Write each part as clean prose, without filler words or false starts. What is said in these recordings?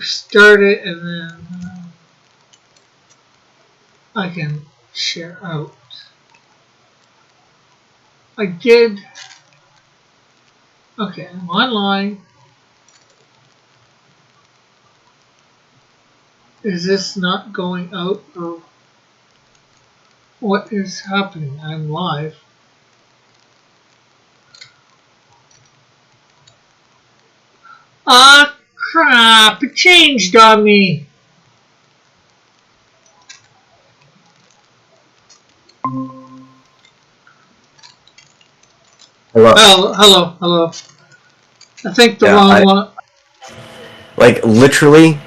start it and then I can share out. I did. Okay, I'm online. Is this not going out or what is happening? I'm live. Ah, crap! It changed on me. Hello. Hello. I think the wrong one. Like, literally,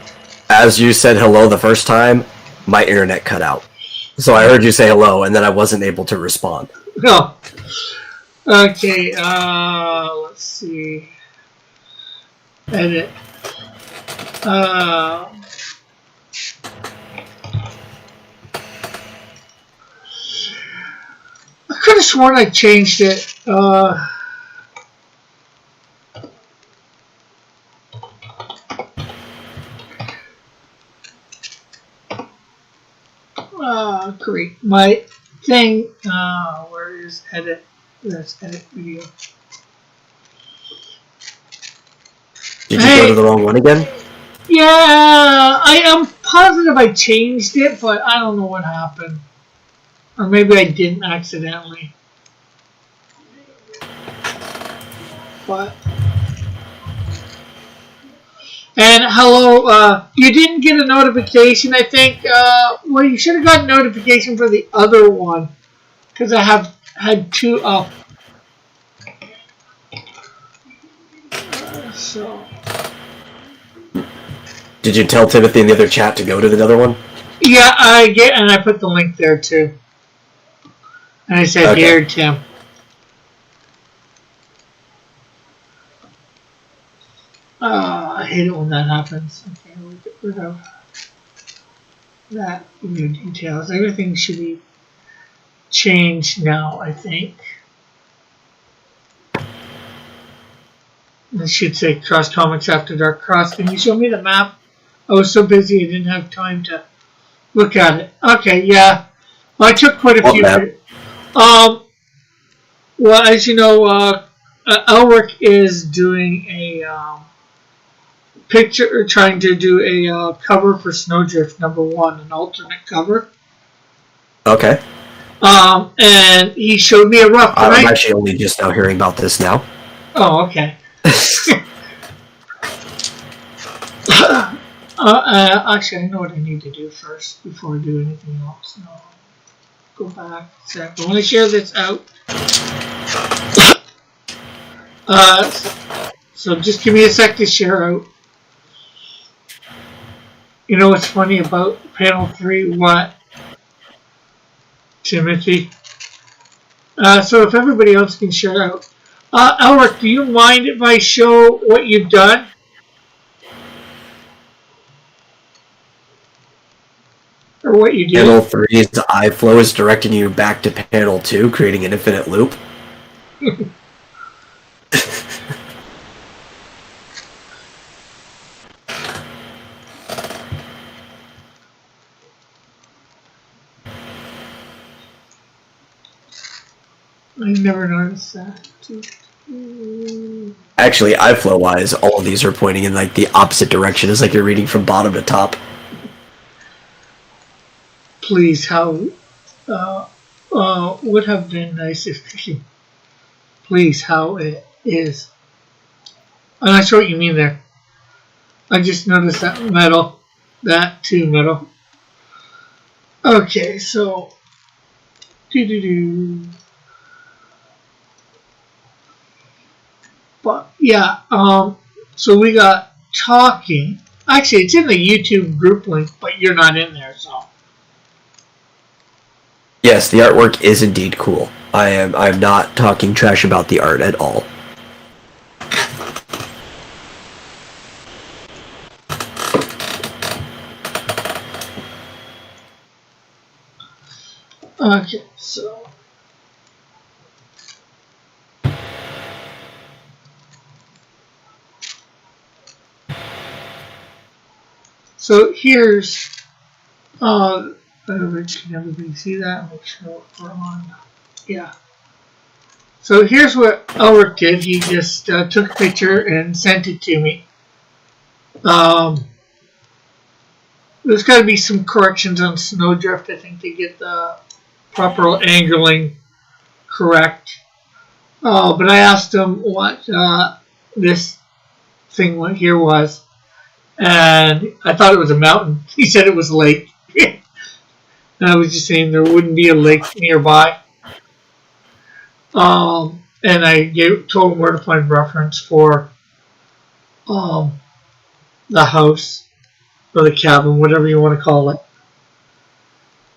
as you said hello the first time, my internet cut out. So I heard you say hello, and then I wasn't able to respond. No. Okay, let's see. Edit. I could have sworn I changed it. Great. My thing, where is edit? There's edit video. Did you go to the wrong one again? Yeah, I am positive I changed it, but I don't know what happened. Or maybe I didn't accidentally. But. And hello, you didn't get a notification, I think. Well, you should have got a notification for the other one. Because I have had two up. So. Did you tell Timothy in the other chat to go to the other one? Yeah, and I put the link there too. And I said, okay. Here, Tim. I hate it when that happens. Okay, we'll get rid of that new details. Everything should be changed now, I think. It should say Cross Comics After Dark Cross. Can you show me the map? I was so busy I didn't have time to look at it. Okay, yeah. Well, I took quite a few. Well, as you know, Elric is doing a picture, trying to do a cover for Snowdrift #1, an alternate cover. Okay. And he showed me a rough. I'm actually only just now hearing about this now. Oh, okay. Actually, I know what I need to do first before I do anything else. No. Go back a sec. I want to share this out. So just give me a sec to share out. You know what's funny about panel 3? What? Timothy? So if everybody else can share out. Elric, do you mind if I show what you've done? Or what you did? Panel 3's iFlow is directing you back to panel 2, creating an infinite loop. I never noticed that. Actually, iFlow-wise, all of these are pointing in like the opposite direction. It's like you're reading from bottom to top. Please, how would have been nice if please, how it is. I'm not sure what you mean there. I just noticed that metal. That too, metal. Okay, so but yeah, so we got talking. Actually, it's in the YouTube group link, but you're not in there, so. Yes, the artwork is indeed cool. I'm not talking trash about the art at all. Okay, so. So here's, can everybody see that? Make sure we're on. Yeah. So here's what Elric did. He just took a picture and sent it to me. There's got to be some corrections on Snowdrift, I think, to get the proper angling correct. But I asked him what this thing here was, and I thought it was a mountain. He said it was a lake. And I was just saying there wouldn't be a lake nearby. And I told him where to find reference for the house or the cabin, whatever you want to call it.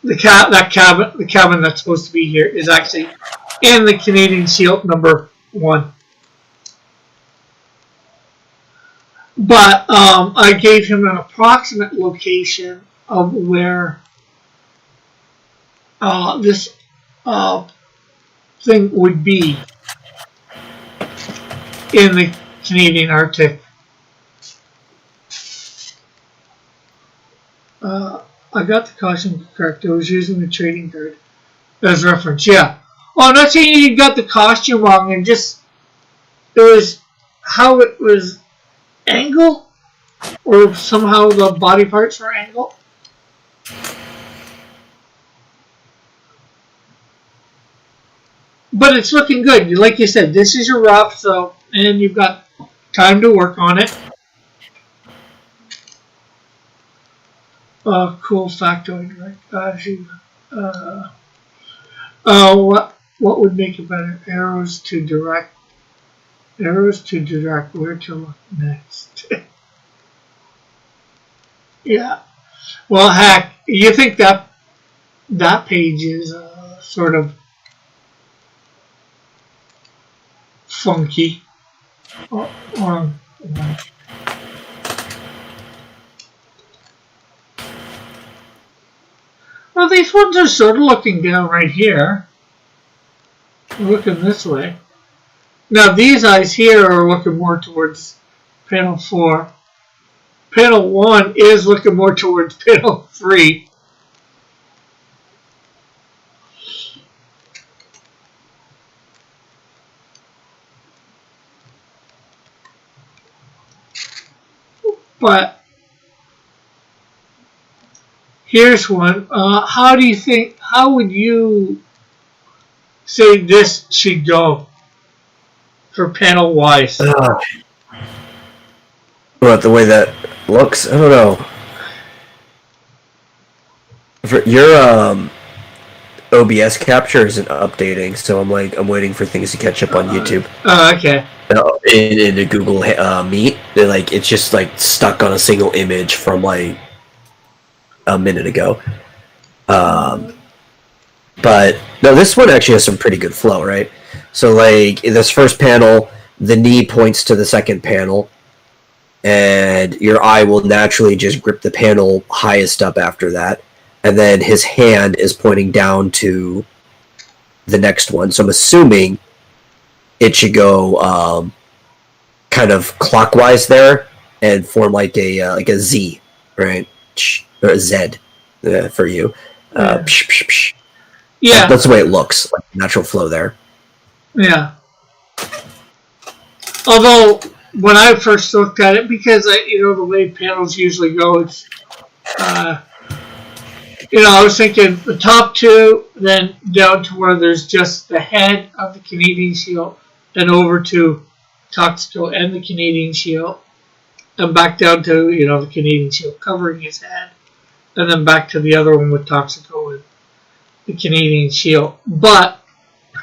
The cabin that's supposed to be here is actually in the Canadian Shield number 1. But I gave him an approximate location of where this thing would be in the Canadian Arctic. I got the costume correct. I was using the trading card as reference. Yeah. Oh, I'm not saying you got the costume wrong. And just it was how it was angled, or somehow the body parts were angled. But it's looking good. Like you said, this is your rough, so and you've got time to work on it. Cool factoid, right? What would make it better? Arrows to direct where to look next. Yeah. Well, heck, you think that page is sort of funky. Well, these ones are sort of looking down right here. Looking this way. Now, these eyes here are looking more towards panel 4. Panel 1 is looking more towards panel 3. But here's one. How would you say this should go for panel wise? What, the way that looks? I don't know. For your OBS capture isn't updating, so I'm waiting for things to catch up on YouTube. Oh, okay. In the Google Meet, it's just stuck on a single image from a minute ago. But no, this one actually has some pretty good flow, right? So in this first panel, the knee points to the second panel, and your eye will naturally just grip the panel highest up after that, and then his hand is pointing down to the next one. So I'm assuming it should go kind of clockwise there and form like a Z, right? Or a Z for you. Yeah. That's the way it looks, like natural flow there. Yeah. Although when I first looked at it, because the way panels usually go, it's I was thinking the top two, then down to where there's just the head of the Canadian Shield, then over to Toxico and the Canadian Shield, and back down to the Canadian Shield covering his head, and then back to the other one with Toxico and the Canadian Shield. But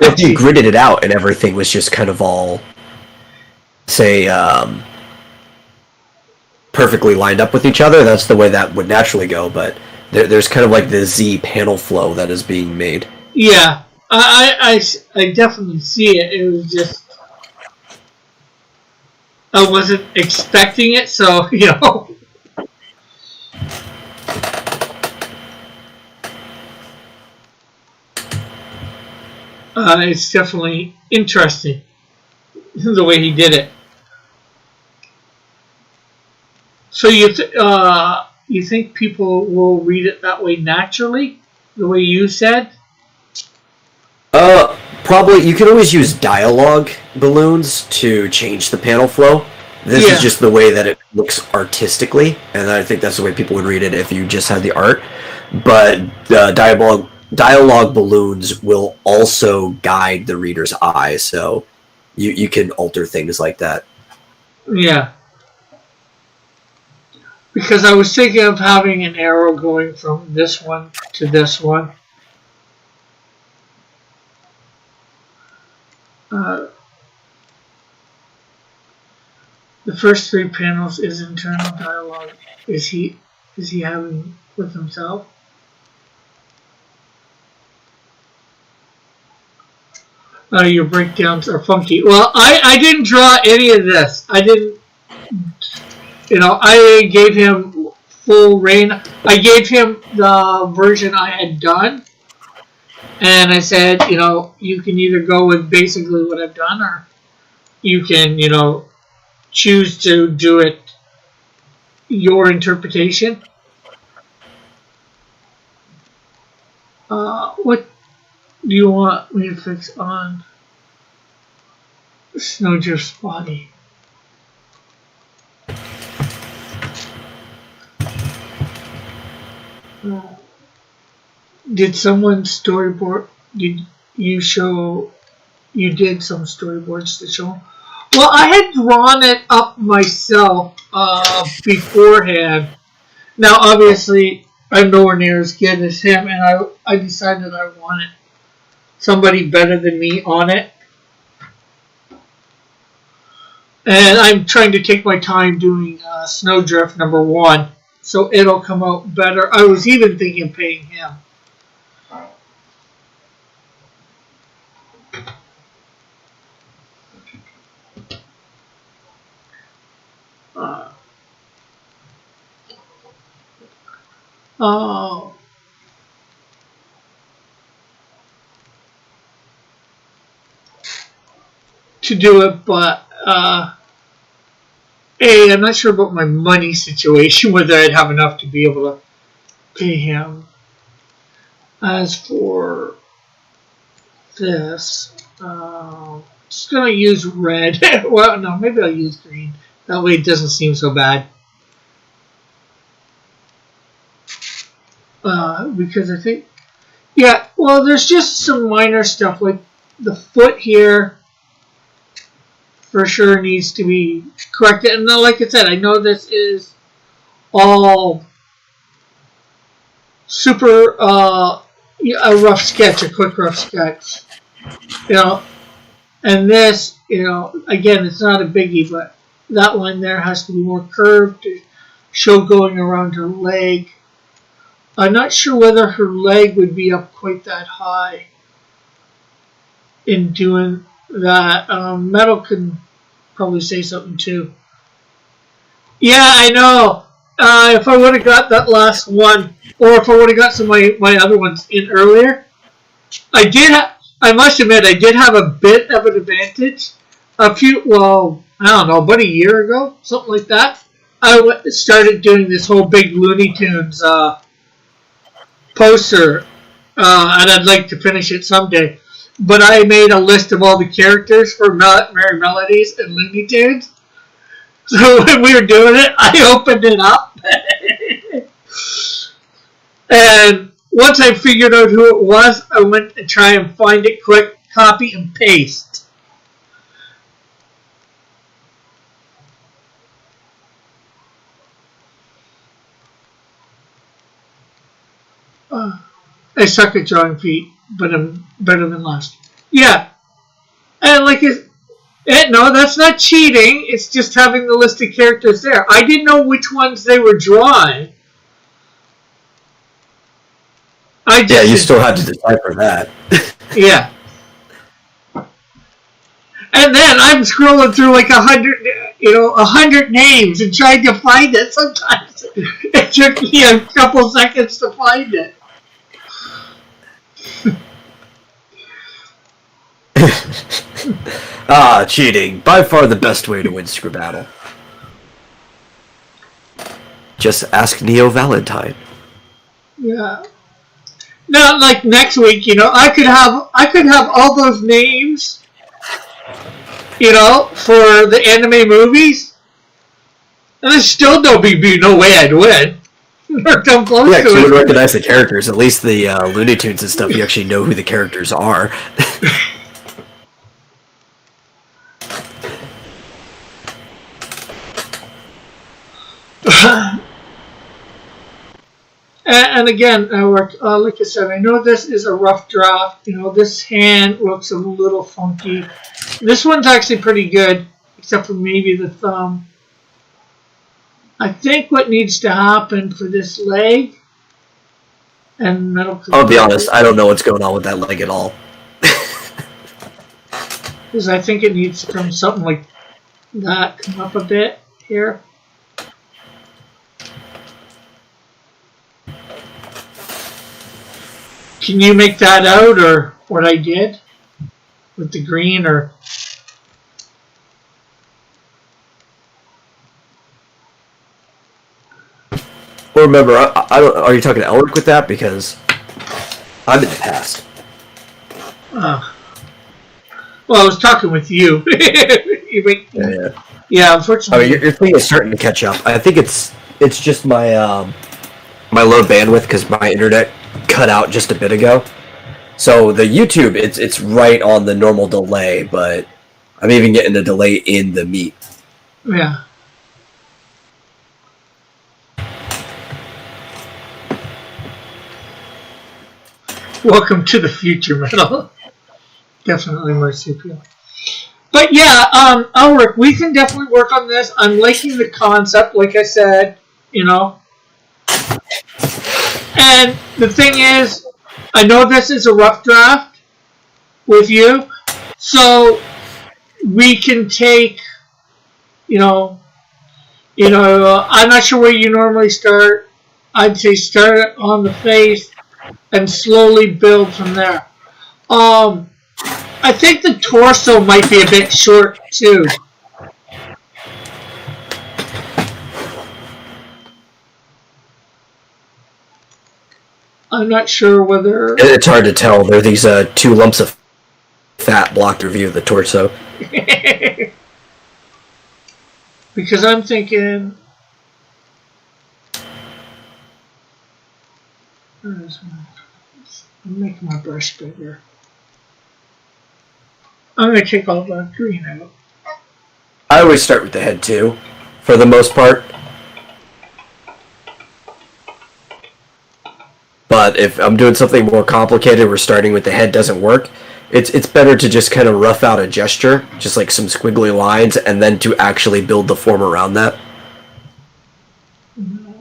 if you gridded it out and everything was just kind of all, say, perfectly lined up with each other, that's the way that would naturally go. But there's kind of like the Z panel flow that is being made. Yeah, I definitely see it. It was just I wasn't expecting it, so it's definitely interesting the way he did it. So you think people will read it that way naturally, the way you said? Probably you can always use dialogue balloons to change the panel flow. This is just the way that it looks artistically, and I think that's the way people would read it if you just had the art. But dialogue balloons will also guide the reader's eye, so you can alter things like that. Yeah. Because I was thinking of having an arrow going from this one to this one. The first 3 panels is internal dialogue. Is he having with himself? Your breakdowns are funky. Well, I didn't draw any of this. I didn't. I gave him full reign. I gave him the version I had done, and I said, you can either go with basically what I've done, or you can, choose to do it your interpretation. What do you want me to fix on Snowdrift's body? Did someone storyboard? Did you show? You did some storyboards to show? Well, I had drawn it up myself beforehand. Now, obviously, I'm nowhere near as good as him, and I decided I wanted somebody better than me on it. And I'm trying to take my time doing Snowdrift #1, so it'll come out better. I was even thinking of paying him. To do it, but I'm not sure about my money situation, whether I'd have enough to be able to pay him. As for this, just gonna use red. Well, no, maybe I'll use green. That way it doesn't seem so bad. Because I think, well, there's just some minor stuff, like the foot here for sure needs to be corrected. And then, like I said, I know this is all super, a rough sketch, a quick rough sketch. And this, again, it's not a biggie, but that line there has to be more curved to show going around her leg. I'm not sure whether her leg would be up quite that high in doing that. Metal could probably say something too. Yeah, I know. If I would have got that last one, or if I would have got some of my other ones in earlier, I must admit, I did have a bit of an advantage. I don't know, about a year ago, something like that. I started doing this whole big Looney Tunes poster, and I'd like to finish it someday. But I made a list of all the characters for Merry Melodies and Looney Tunes. So when we were doing it, I opened it up. And once I figured out who it was, I went to try and find it quick, copy and paste. I suck at drawing feet, but I'm better than last. Yeah. And no, that's not cheating. It's just having the list of characters there. I didn't know which ones they were drawing. You still had to decipher that. Yeah. And then I'm scrolling through like 100 names and trying to find it. Sometimes it took me a couple seconds to find it. Cheating. By far the best way to win Screw Battle. Just ask Neo Valentine. Yeah. Now, like next week, I could have all those names, for the anime movies, and there's still no way I'd win. Or come close Yeah, to you it. would recognize the characters. At least the Looney Tunes and stuff, you actually know who the characters are. And again, like I said, I know this is a rough draft. This hand looks a little funky. This one's actually pretty good, except for maybe the thumb. I think what needs to happen for this leg and metal. I'll be honest, I don't know what's going on with that leg at all. Because I think it needs to come something like that, come up a bit here. Can you make that out, or what I did with the green, or? Well, remember, I don't. Are you talking to Elric with that? Because I'm in the past. Well, I was talking with you. Yeah, unfortunately. I mean, your thing is starting to catch up. I think it's just my my low bandwidth because my internet cut out just a bit ago. So the YouTube, it's right on the normal delay, but I'm even getting a delay in the meat. Yeah. Welcome to the future, metal. Definitely marsupial. But yeah, Ulrich, we can definitely work on this. I'm liking the concept, like I said, And the thing is, I know this is a rough draft with you, so we can take, I'm not sure where you normally start. I'd say start on the face and slowly build from there. I think the torso might be a bit short too. I'm not sure whether... It's hard to tell. There are these two lumps of fat blocked your view of the torso. Because I'm thinking... I'm making my brush bigger. I'm going to take all the green out. I always start with the head too, for the most part. But if I'm doing something more complicated where starting with the head doesn't work, it's better to just kind of rough out a gesture, just like some squiggly lines, and then to actually build the form around that. No,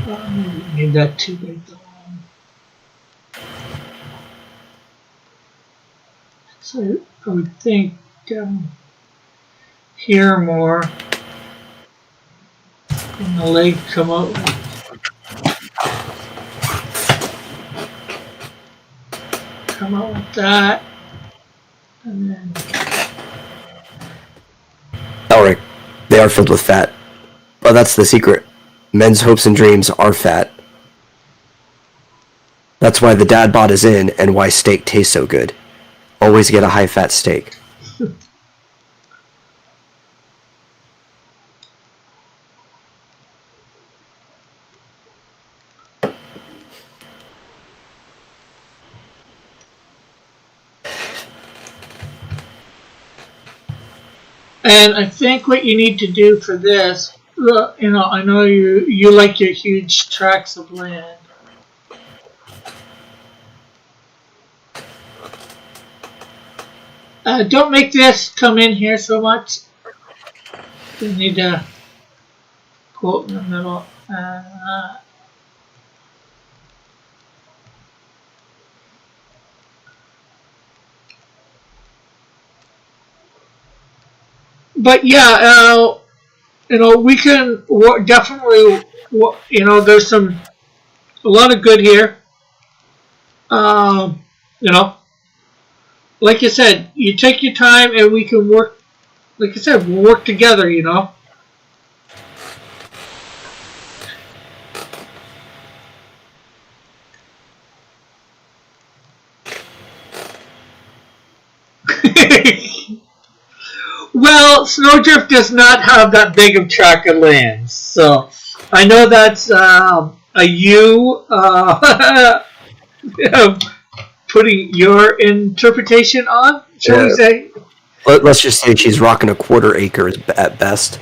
I need that too big. So I would think here more, and the leg come out. Come out with that, and then. Alright, they are filled with fat. Well, that's the secret. Men's hopes and dreams are fat. That's why the dad bod is in, and why steak tastes so good. Always get a high-fat steak. And I think what you need to do for this, I know you like your huge tracts of land. Don't make this come in here so much. You need to quote in the middle. But yeah, we can definitely, there's a lot of good here. Like I said, you take your time and we can work, like I said, we'll work together, Well, Snowdrift does not have that big of track of lands, so I know that's a you putting your interpretation on, shall we say? Let's just say she's rocking a quarter acre at best.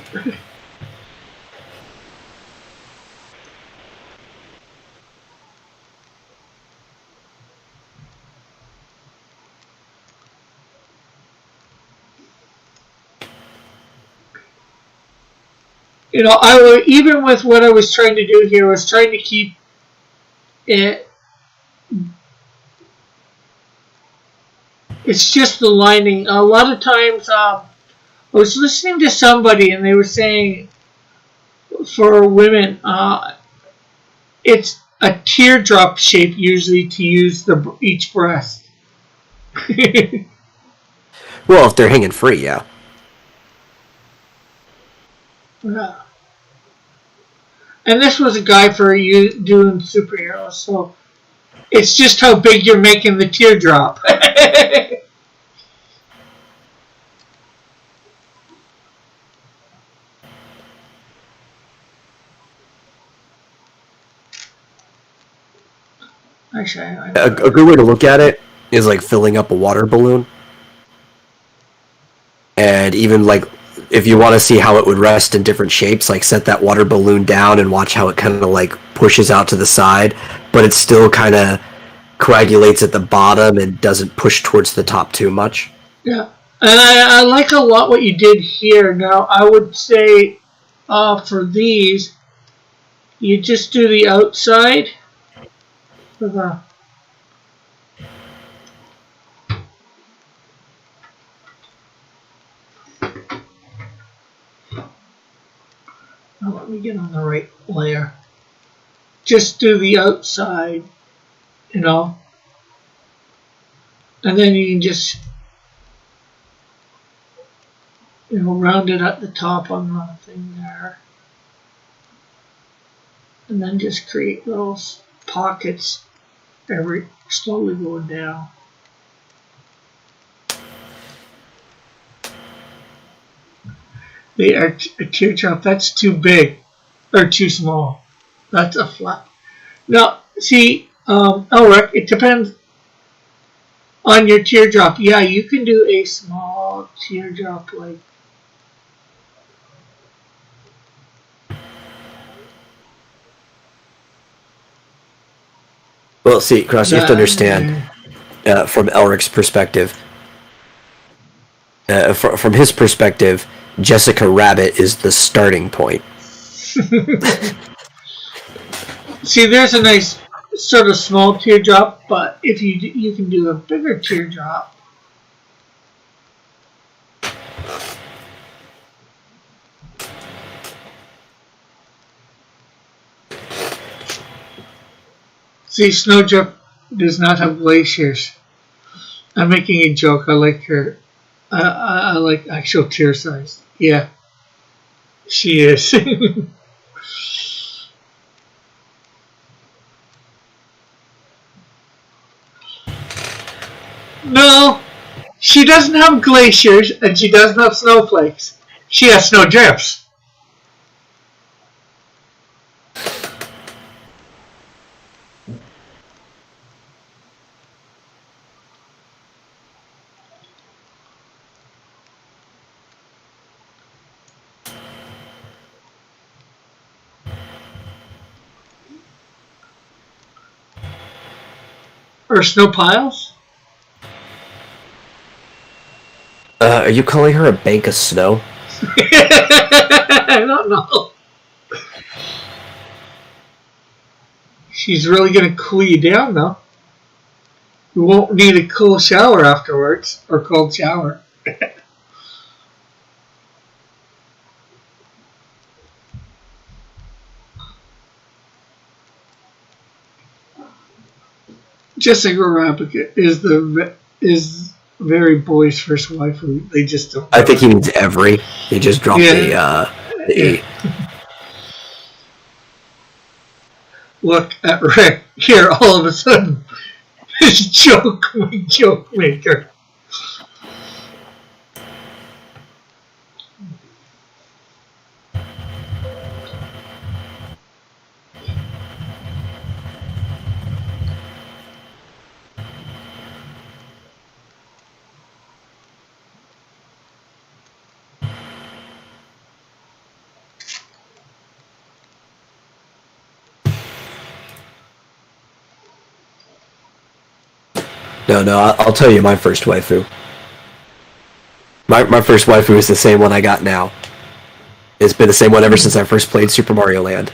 You know, even with what I was trying to do here, I was trying to keep it. It's just the lining. A lot of times, I was listening to somebody and they were saying for women, it's a teardrop shape usually to use each breast. Well, if they're hanging free, yeah. Yeah. And this was a guy for you doing superheroes, so it's just how big you're making the teardrop. Actually, A good way to look at it is like filling up a water balloon. And even like if you want to see how it would rest in different shapes, like set that water balloon down and watch how it kind of like pushes out to the side, but it still kind of coagulates at the bottom and doesn't push towards the top too much. Yeah, and I like a lot what you did here. Now, I would say for these, you just do the outside for the. Now let me get on the right layer. Just do the outside, you know, and then you can just, you know, round it at the top on the thing there, and then just create little pockets slowly going down. A teardrop, that's too big or too small. That's a flat. Now, see, Elric, it depends on your teardrop. Yeah, you can do a small teardrop like. Well, see, Cross, you have to understand from Elric's perspective. From his perspective, Jessica Rabbit is the starting point. See, there's a nice sort of small teardrop, but if you can do a bigger teardrop. See, Snowdrift does not have glaciers. I'm making a joke. I like her. I like actual tear size. Yeah, she is. No, she doesn't have glaciers and she doesn't have snowflakes. She has snowdrifts. Or snow piles? Are you calling her a bank of snow? I don't know. She's really going to cool you down, though. You won't need a cool shower afterwards, or cold shower. Jessica Rabbit is very boy's first wife. They just don't. I think he means every. He just dropped the E. Look at Rick here all of a sudden. His joke maker. No, I'll tell you my first waifu. My first waifu is the same one I got now. It's been the same one ever since I first played Super Mario Land.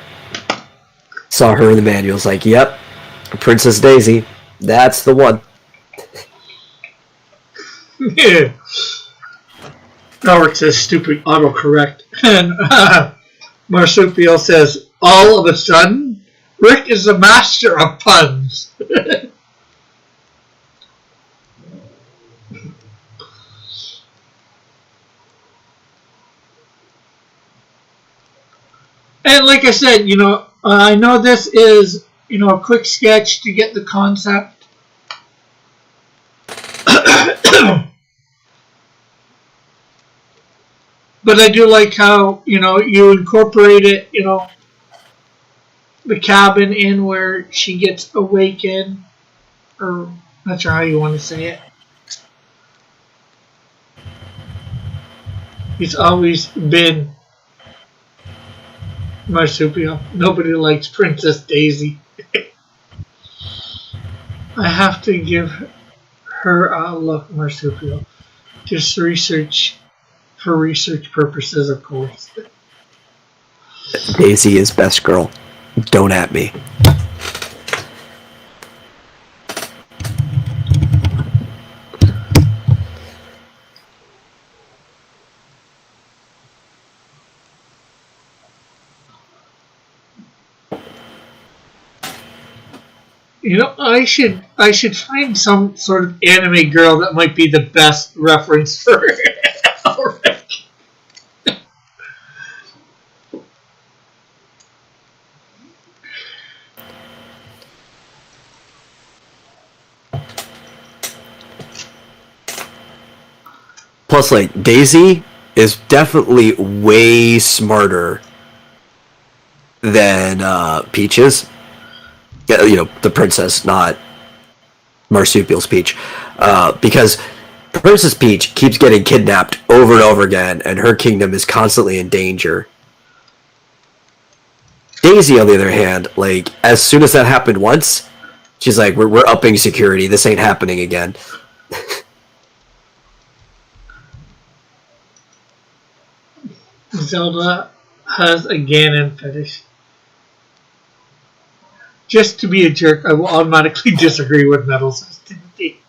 Saw her in the manuals, like, yep, Princess Daisy. That's the one. Yeah. Howard says stupid autocorrect. And Marsupial says, all of a sudden, Rick is a master of puns. And like I said, I know this is, a quick sketch to get the concept. But I do like how, you incorporate it, the cabin in where she gets awakened, or not sure how you want to say it. He's always been Marsupial. Nobody likes Princess Daisy. I have to give her a look, Marsupial. Just research, for research purposes, of course. Daisy is best girl. Don't at me. I should find some sort of anime girl that might be the best reference for Rick. Plus, like, Daisy is definitely way smarter than Peaches. The princess, not Marsupial's Peach. Because Princess Peach keeps getting kidnapped over and over again, and her kingdom is constantly in danger. Daisy, on the other hand, like, as soon as that happened once, she's like, we're upping security. This ain't happening again. Zelda has a Ganon fetish. Just to be a jerk, I will automatically disagree with Metal says Timothy.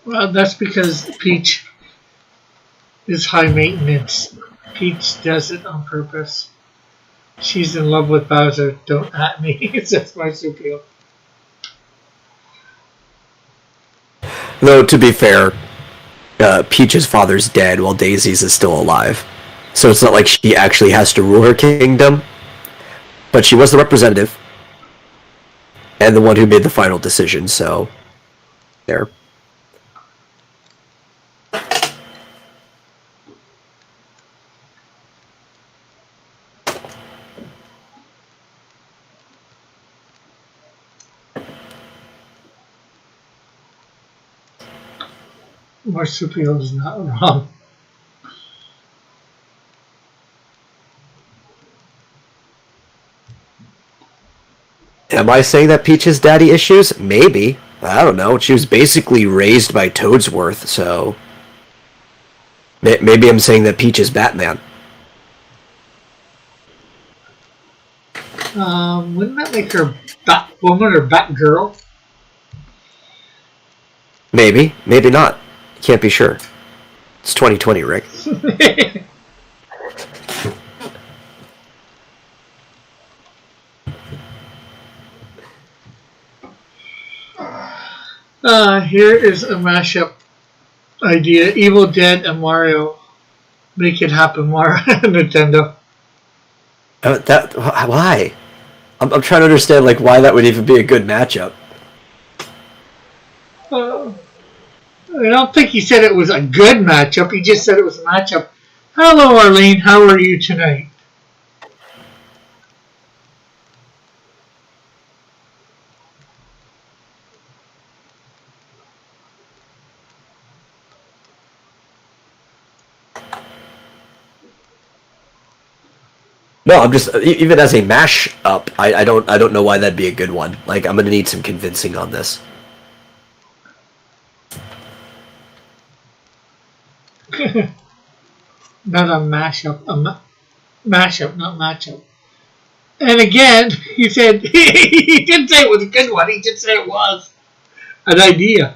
Well, that's because Peach is high maintenance. Peach does it on purpose. She's in love with Bowser. Don't at me. Says Marsupial. Though, to be fair, Peach's father's dead while Daisy's is still alive. So it's not like she actually has to rule her kingdom. But she was the representative. And the one who made the final decision, so... there. Marsupial is not wrong. Am I saying that Peach has daddy issues? Maybe. I don't know. She was basically raised by Toadsworth, so... maybe I'm saying that Peach is Batman. Wouldn't that make her Batwoman or Batgirl? Maybe. Maybe not. Can't be sure. It's 2020, Rick. Here is a mashup idea. Evil Dead and Mario. Make it happen, Mario. Nintendo. Why? I'm trying to understand, like, why that would even be a good matchup. I don't think he said it was a good matchup. He just said it was a matchup. Hello, Arlene. How are you tonight? No, I'm just even as a mash up. I don't know why that'd be a good one. Like I'm gonna need some convincing on this. Not a mashup, mashup, not matchup. And again, he said he didn't say it was a good one. He just said it was an idea.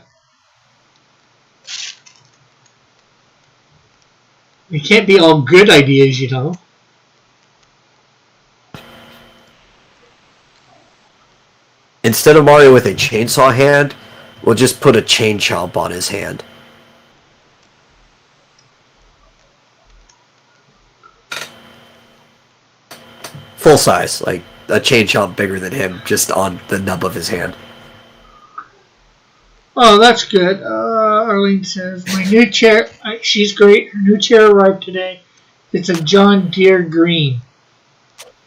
It can't be all good ideas, you know. Instead of Mario with a chainsaw hand, we'll just put a chain chomp on his hand. Full size, like a chain chomp bigger than him, just on the nub of his hand. Oh, that's good. Arlene says, my new chair, she's great. Her new chair arrived today. It's a John Deere green.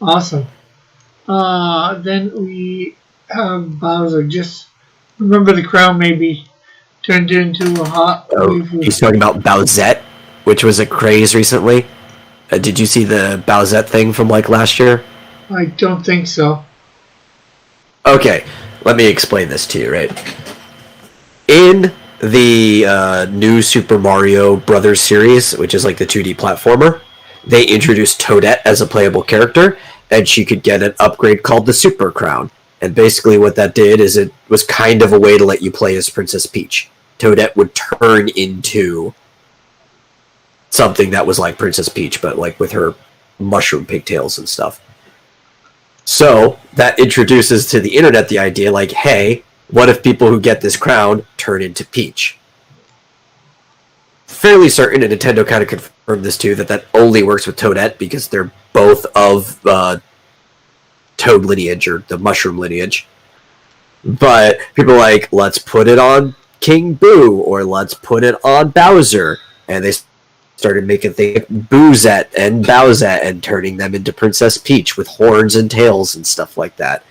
Awesome. Then we have Bowser. Just remember the crown maybe turned into a hot... Oh, he's talking about Bowsette, which was a craze recently. Did you see the Bowsette thing from like last year? I don't think so. Okay, let me explain this to you, right? In the new Super Mario Brothers series, which is like the 2D platformer, they introduced Toadette as a playable character, and she could get an upgrade called the Super Crown. And basically what that did is it was kind of a way to let you play as Princess Peach. Toadette would turn into something that was like Princess Peach, but like with her mushroom pigtails and stuff. So that introduces to the internet the idea like, hey, what if people who get this crown turn into Peach? Fairly certain, and Nintendo kind of confirmed this too, that only works with Toadette because they're both of Toad lineage or the mushroom lineage. But people are like, let's put it on King Boo or let's put it on Bowser. And they started making things like Boozette and Bowsette and turning them into Princess Peach with horns and tails and stuff like that.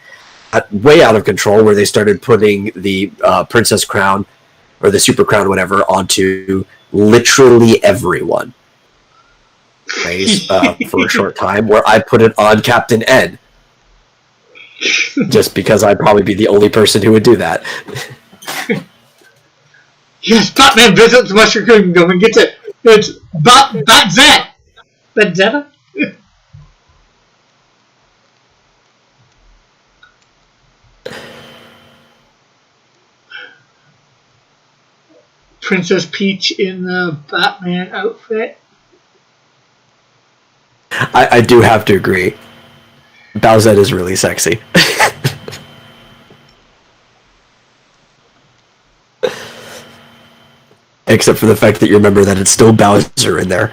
Way out of control, where they started putting the Princess Crown or the Super Crown, whatever, onto literally everyone. For a short time, where I put it on Captain N. Just because I'd probably be the only person who would do that. Yes, Batman visits Mushroom Kingdom and gets it. It's Batzette. Batzetta? Princess Peach in the Batman outfit. I do have to agree. Bowsette is really sexy. Except for the fact that you remember that it's still Bowser in there.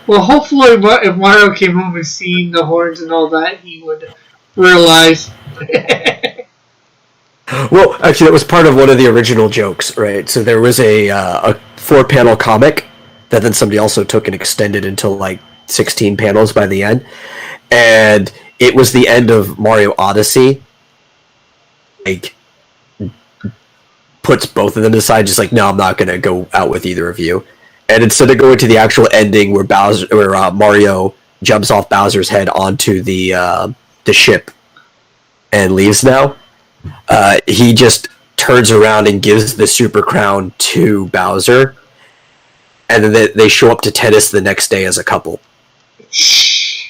Well, hopefully if Mario came home and seen the horns and all that, he would realize... Well, actually, that was part of one of the original jokes, right? So there was a 4-panel comic that then somebody also took and extended until like 16 panels by the end. And it was the end of Mario Odyssey. Like, puts both of them aside, just like, no, I'm not going to go out with either of you. And instead of going to the actual ending where Mario jumps off Bowser's head onto the ship and leaves now, he just turns around and gives the Super Crown to Bowser, and then they show up to tennis the next day as a couple. It's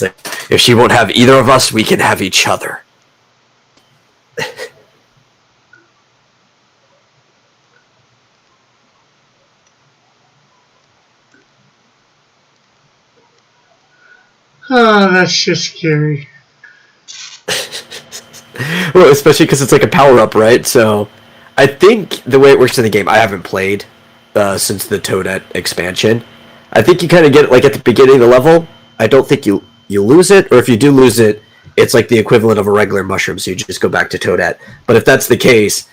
like, if she won't have either of us, we can have each other. Oh, that's just scary. Well, especially because it's like a power-up, right? So, I think the way it works in the game, I haven't played since the Toadette expansion. I think you kind of get it like at the beginning of the level. I don't think you lose it, or if you do lose it, it's like the equivalent of a regular mushroom, so you just go back to Toadette. But if that's the case,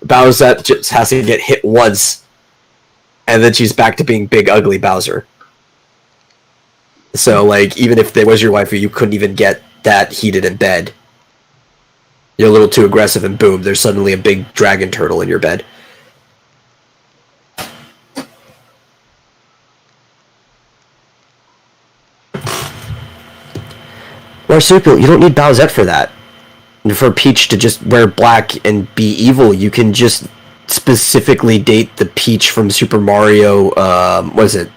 Bowser just has to get hit once, and then she's back to being big, ugly Bowser. So, like, even if there was your waifu, you couldn't even get that heated in bed. You're a little too aggressive, and boom, there's suddenly a big dragon turtle in your bed. Marsupial, you don't need Bowsette for that. And for Peach to just wear black and be evil, you can just specifically date the Peach from Super Mario, what is it?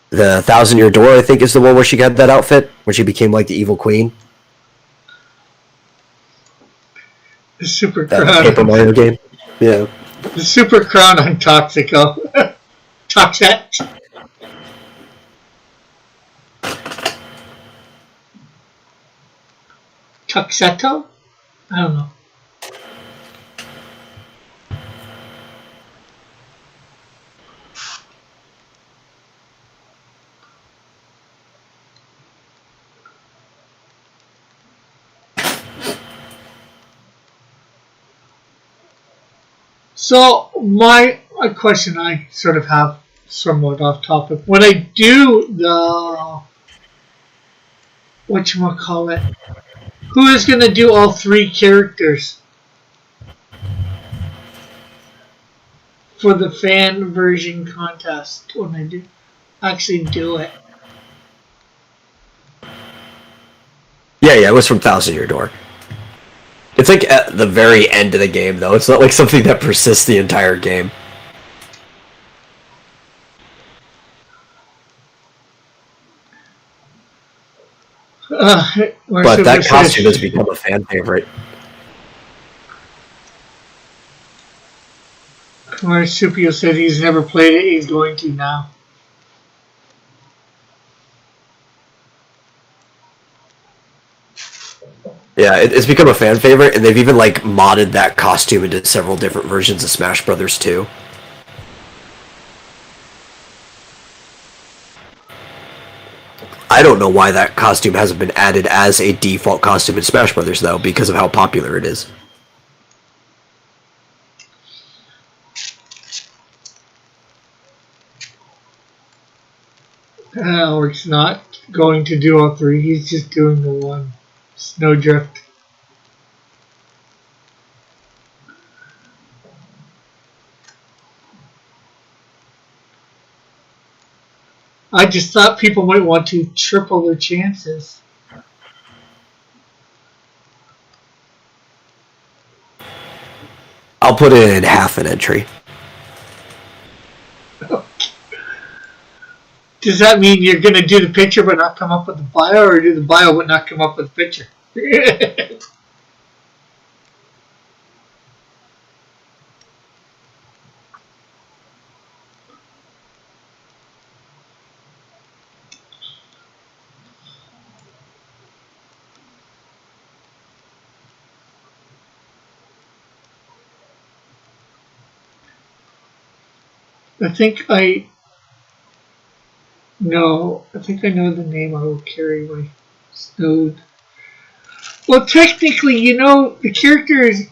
The Thousand Year Door, I think, is the one where she got that outfit, where she became like the evil queen. The Super That Crown. Paper Mario game. Yeah. The Super Crown on Toxico. Toxet. Tuxeto? I don't know. So a question I sort of have somewhat off topic. When I do the whatchamacallit, who is gonna do all three characters for the fan version contest when I do actually do it? Yeah, it was from Thousand Year Door. It's like at the very end of the game, though. It's not like something that persists the entire game. But that costume has become a fan favorite. Marsupio said he's never played it, he's going to now. Yeah, it's become a fan favorite, and they've even like modded that costume into several different versions of Smash Brothers 2. I don't know why that costume hasn't been added as a default costume in Smash Brothers, though, because of how popular it is. Alec's not going to do all three, he's just doing the one. Snowdrift. I just thought people might want to triple their chances. I'll put it in half an entry. Does that mean you're going to do the picture but not come up with the bio, or do the bio but not come up with the picture? I think I know the name I will carry my Snowed. Well, technically, the character is.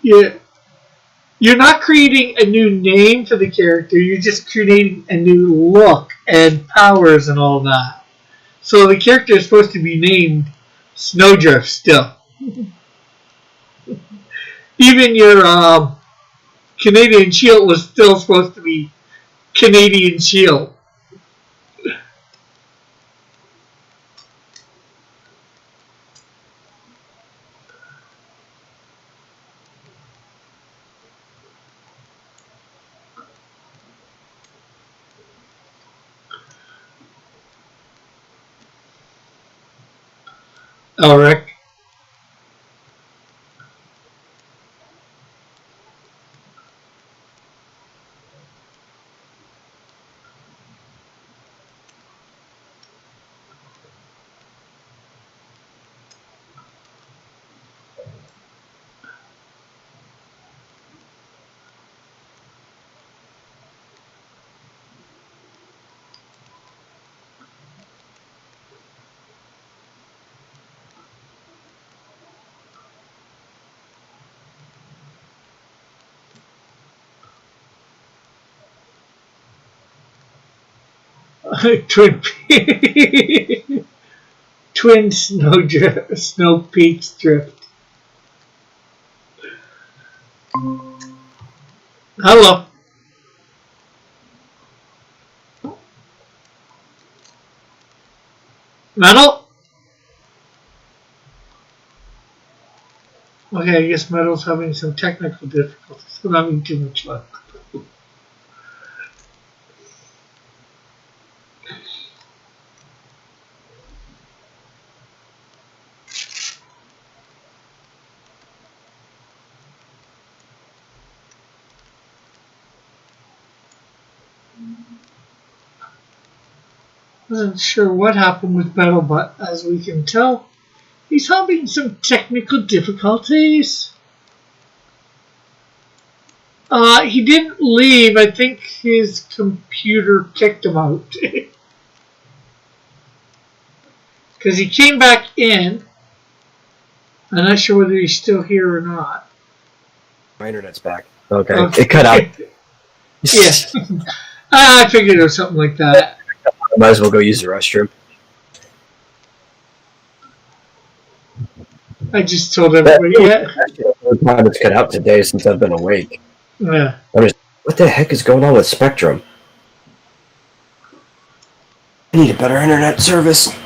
You're not creating a new name for the character, you're just creating a new look and powers and all that. So the character is supposed to be named Snowdrift still. Even your Canadian Shield was still supposed to be Canadian Shield. Rick. Twin Twin Snow Peaks Drift. Hello. Metal? Okay, I guess Metal's having some technical difficulties. I'm having too much luck. Wasn't sure what happened with Metal, but as we can tell, he's having some technical difficulties. He didn't leave. I think his computer kicked him out. Because he came back in. I'm not sure whether he's still here or not. My internet's back. Okay. It cut out. Yeah. I figured it was something like that. Might as well go use the restroom. I just told everybody. Yeah. The time it's cut out today since I've been awake. Yeah. What the heck is going on with Spectrum? I need a better internet service.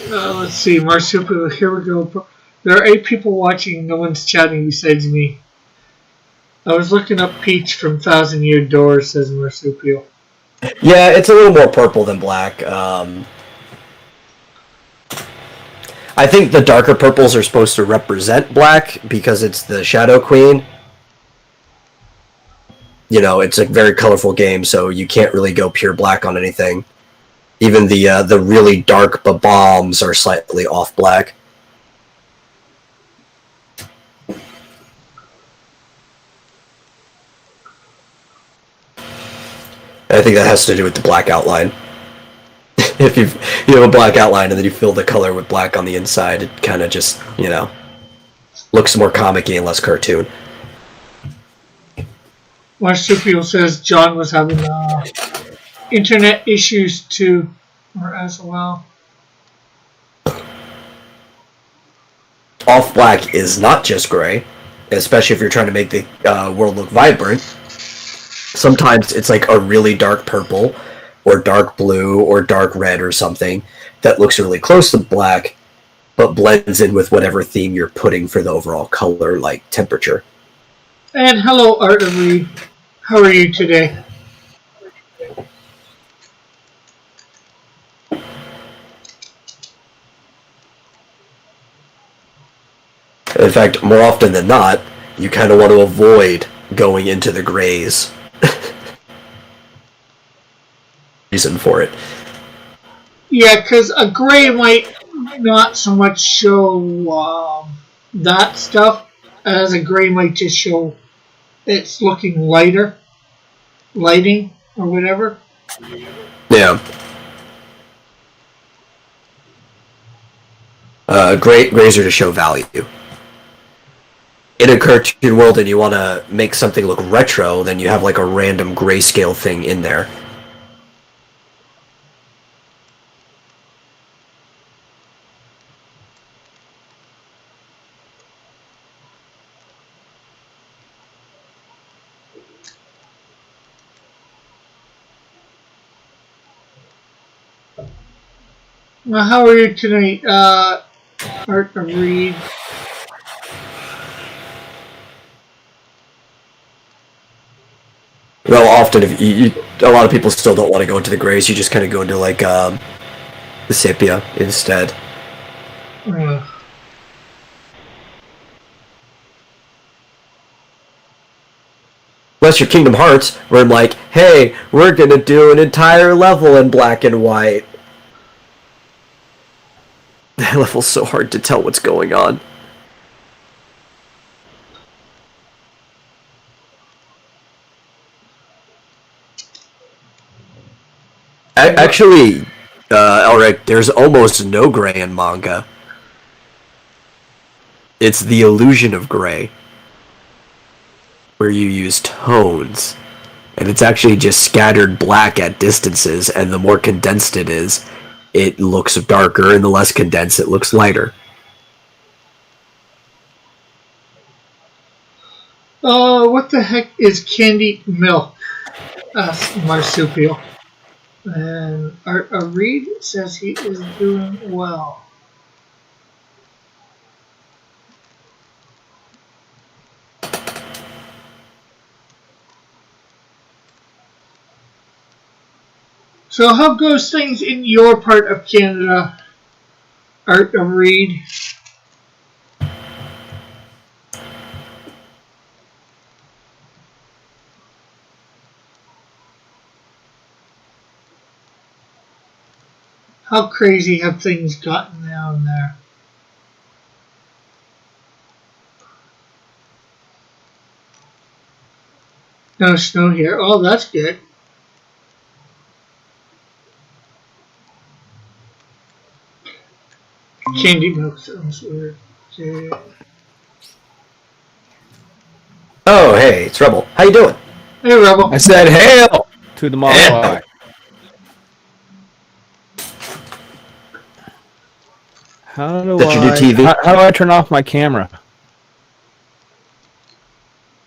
Let's see, Marsupial. Here we go. There are 8 people watching. No one's chatting besides me. I was looking up Peach from Thousand Year Door, says Marsupial. Yeah, it's a little more purple than black. I think the darker purples are supposed to represent black because it's the Shadow Queen. You know, it's a very colorful game, so you can't really go pure black on anything. Even the really dark bombs are slightly off black. I think that has to do with the black outline. If you have a black outline and then you fill the color with black on the inside, it kind of just, looks more comic-y and less cartoon. Marsupial says John was having internet issues too, or as well. Off black is not just gray, especially if you're trying to make the world look vibrant. Sometimes it's like a really dark purple, or dark blue, or dark red, or something that looks really close to black, but blends in with whatever theme you're putting for the overall color, like temperature. And hello, Art of Reed. How are you today? In fact, more often than not, you kind of want to avoid going into the grays. Reason for it. Yeah, because a gray might not so much show that stuff, as a gray might just show it's looking lighting, or whatever. Yeah. Grays are to show value. In a cartoon world and you want to make something look retro, then you have like a random grayscale thing in there. Well, how are you tonight, Art of Reed? Well, often if a lot of people still don't want to go into the grays, you just kind of go into like the sepia instead. Unless you're Kingdom Hearts, where I'm like, hey, we're gonna do an entire level in black and white. That level's so hard to tell what's going on. Actually, Elric, there's almost no gray in manga. It's the illusion of gray, where you use tones. And it's actually just scattered black at distances, and the more condensed it is, it looks darker, and the less condensed, it looks lighter. What the heck is candied milk? Asks Marsupial. And Art of Reed says he is doing well. So how goes things in your part of Canada, Art of Reed? How crazy have things gotten down there? No snow here. Oh, that's good. Candy milk sounds weird. Okay. Oh, hey, it's Rebel. How you doing? Hey, Rebel. I said hail to the Mogwai. How do That's your new I? TV? How do I turn off my camera?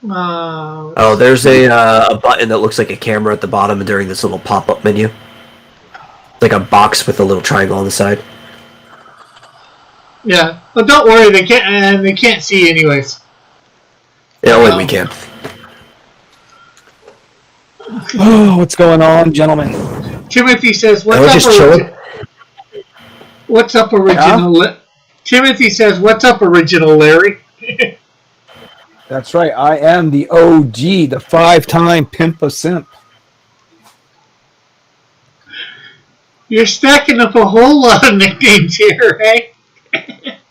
Oh, there's a button that looks like a camera at the bottom during this little pop-up menu. Like a box with a little triangle on the side. Yeah, but don't worry, they can't see you anyways. Yeah, only we can. Oh, what's going on, gentlemen? Timothy says, I was just chilling. What's up, original? Timothy says, "What's up, original Larry?" That's right. I am the OG, the 5-time pimp of simp. You're stacking up a whole lot of nicknames here, eh?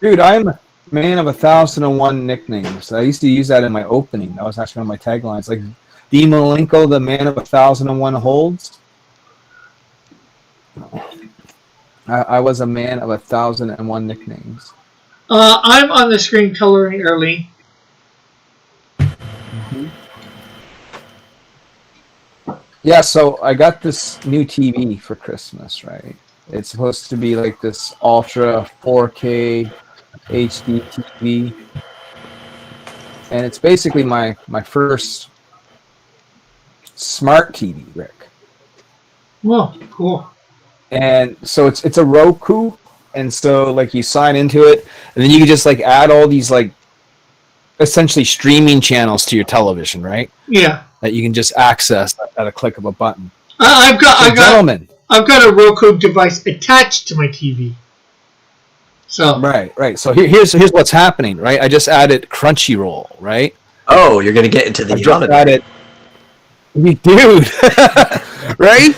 Dude, I'm a man of 1,001 nicknames. I used to use that in my opening. That was actually one of my taglines. Like, D. Malenko, the man of 1,001 holds. I was a man of 1,001 nicknames. I'm on the screen coloring early. Yeah, so I got this new TV for Christmas, right? It's supposed to be like this ultra 4K HD TV. And it's basically my first smart TV, Rick. Whoa, cool. And so it's a Roku, and so like you sign into it, and then you can just like add all these like essentially streaming channels to your television, right? Yeah. That you can just access at a click of a button. I've got a Roku device attached to my TV. So right. So here's what's happening, right? I just added Crunchyroll, right? Oh, you're gonna get into the added, dude, right?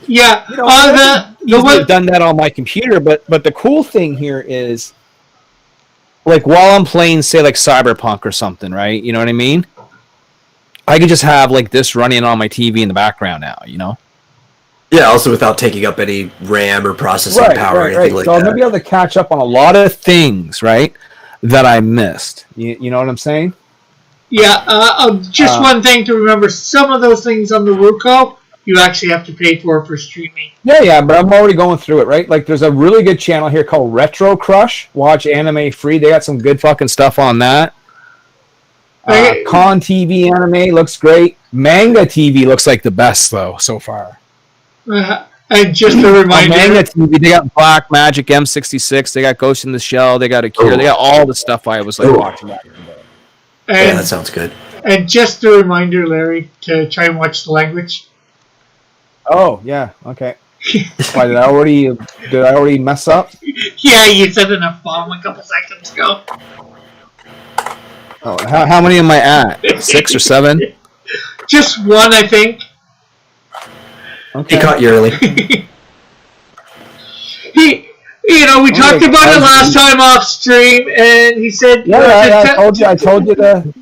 Yeah, you know, I've done that on my computer, but the cool thing here is, like, while I'm playing, say, like Cyberpunk or something, right? You know what I mean? I could just have like this running on my TV in the background now, you know? Yeah, also without taking up any RAM or processing power or anything like so that. I'm gonna be able to catch up on a lot of things, right? That I missed. You know what I'm saying? Yeah. Just one thing to remember: some of those things on the Roku, you actually have to pay for streaming. Yeah, but I'm already going through it, right? Like, there's a really good channel here called Retro Crush. Watch anime free. They got some good fucking stuff on that. Con TV anime looks great. Manga TV looks like the best, though, so far. And just a reminder, on Manga TV, they got Black Magic M66. They got Ghost in the Shell. They got Akira. They got all the stuff I was like watching back in the day. Yeah, that sounds good. And just a reminder, Larry, to try and watch the language. Oh yeah, okay. Why did I already mess up? Yeah, you said an F-bomb a couple seconds ago. Oh, how many am I at? 6 or 7? Just one, I think. Okay. He caught you early. We talked about it last time off stream, and he said, I told you to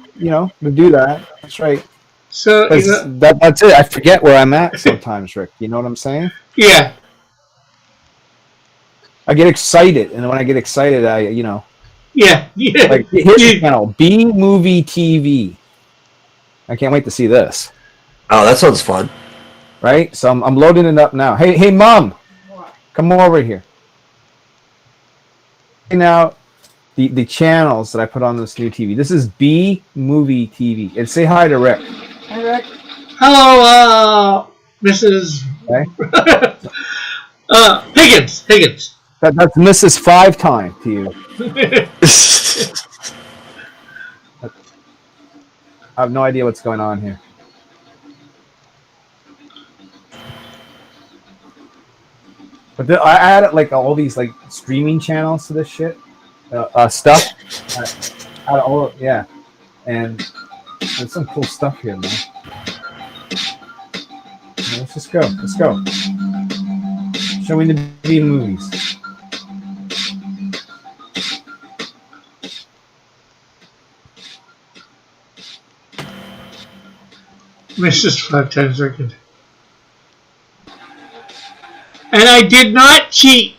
do that. That's right. So that's it. I forget where I'm at sometimes, Rick. You know what I'm saying? Yeah. I get excited, and when I get excited, Yeah. Like, here's the channel, B Movie TV. I can't wait to see this. Oh, that sounds fun. Right? So I'm loading it up now. Hey, Mom, come over here. Now, the channels that I put on this new TV. This is B Movie TV. And say hi to Rick. Hi, Rick. Hello, Mrs. Okay. Higgins. That's Mrs. 5-time to you. I have no idea what's going on here. But I added like all these like streaming channels to this shit stuff. I added all yeah, and there's some cool stuff here, man. Let's just go. Let's go. Show me the B movies. Missed this 5 times record. And I did not cheat,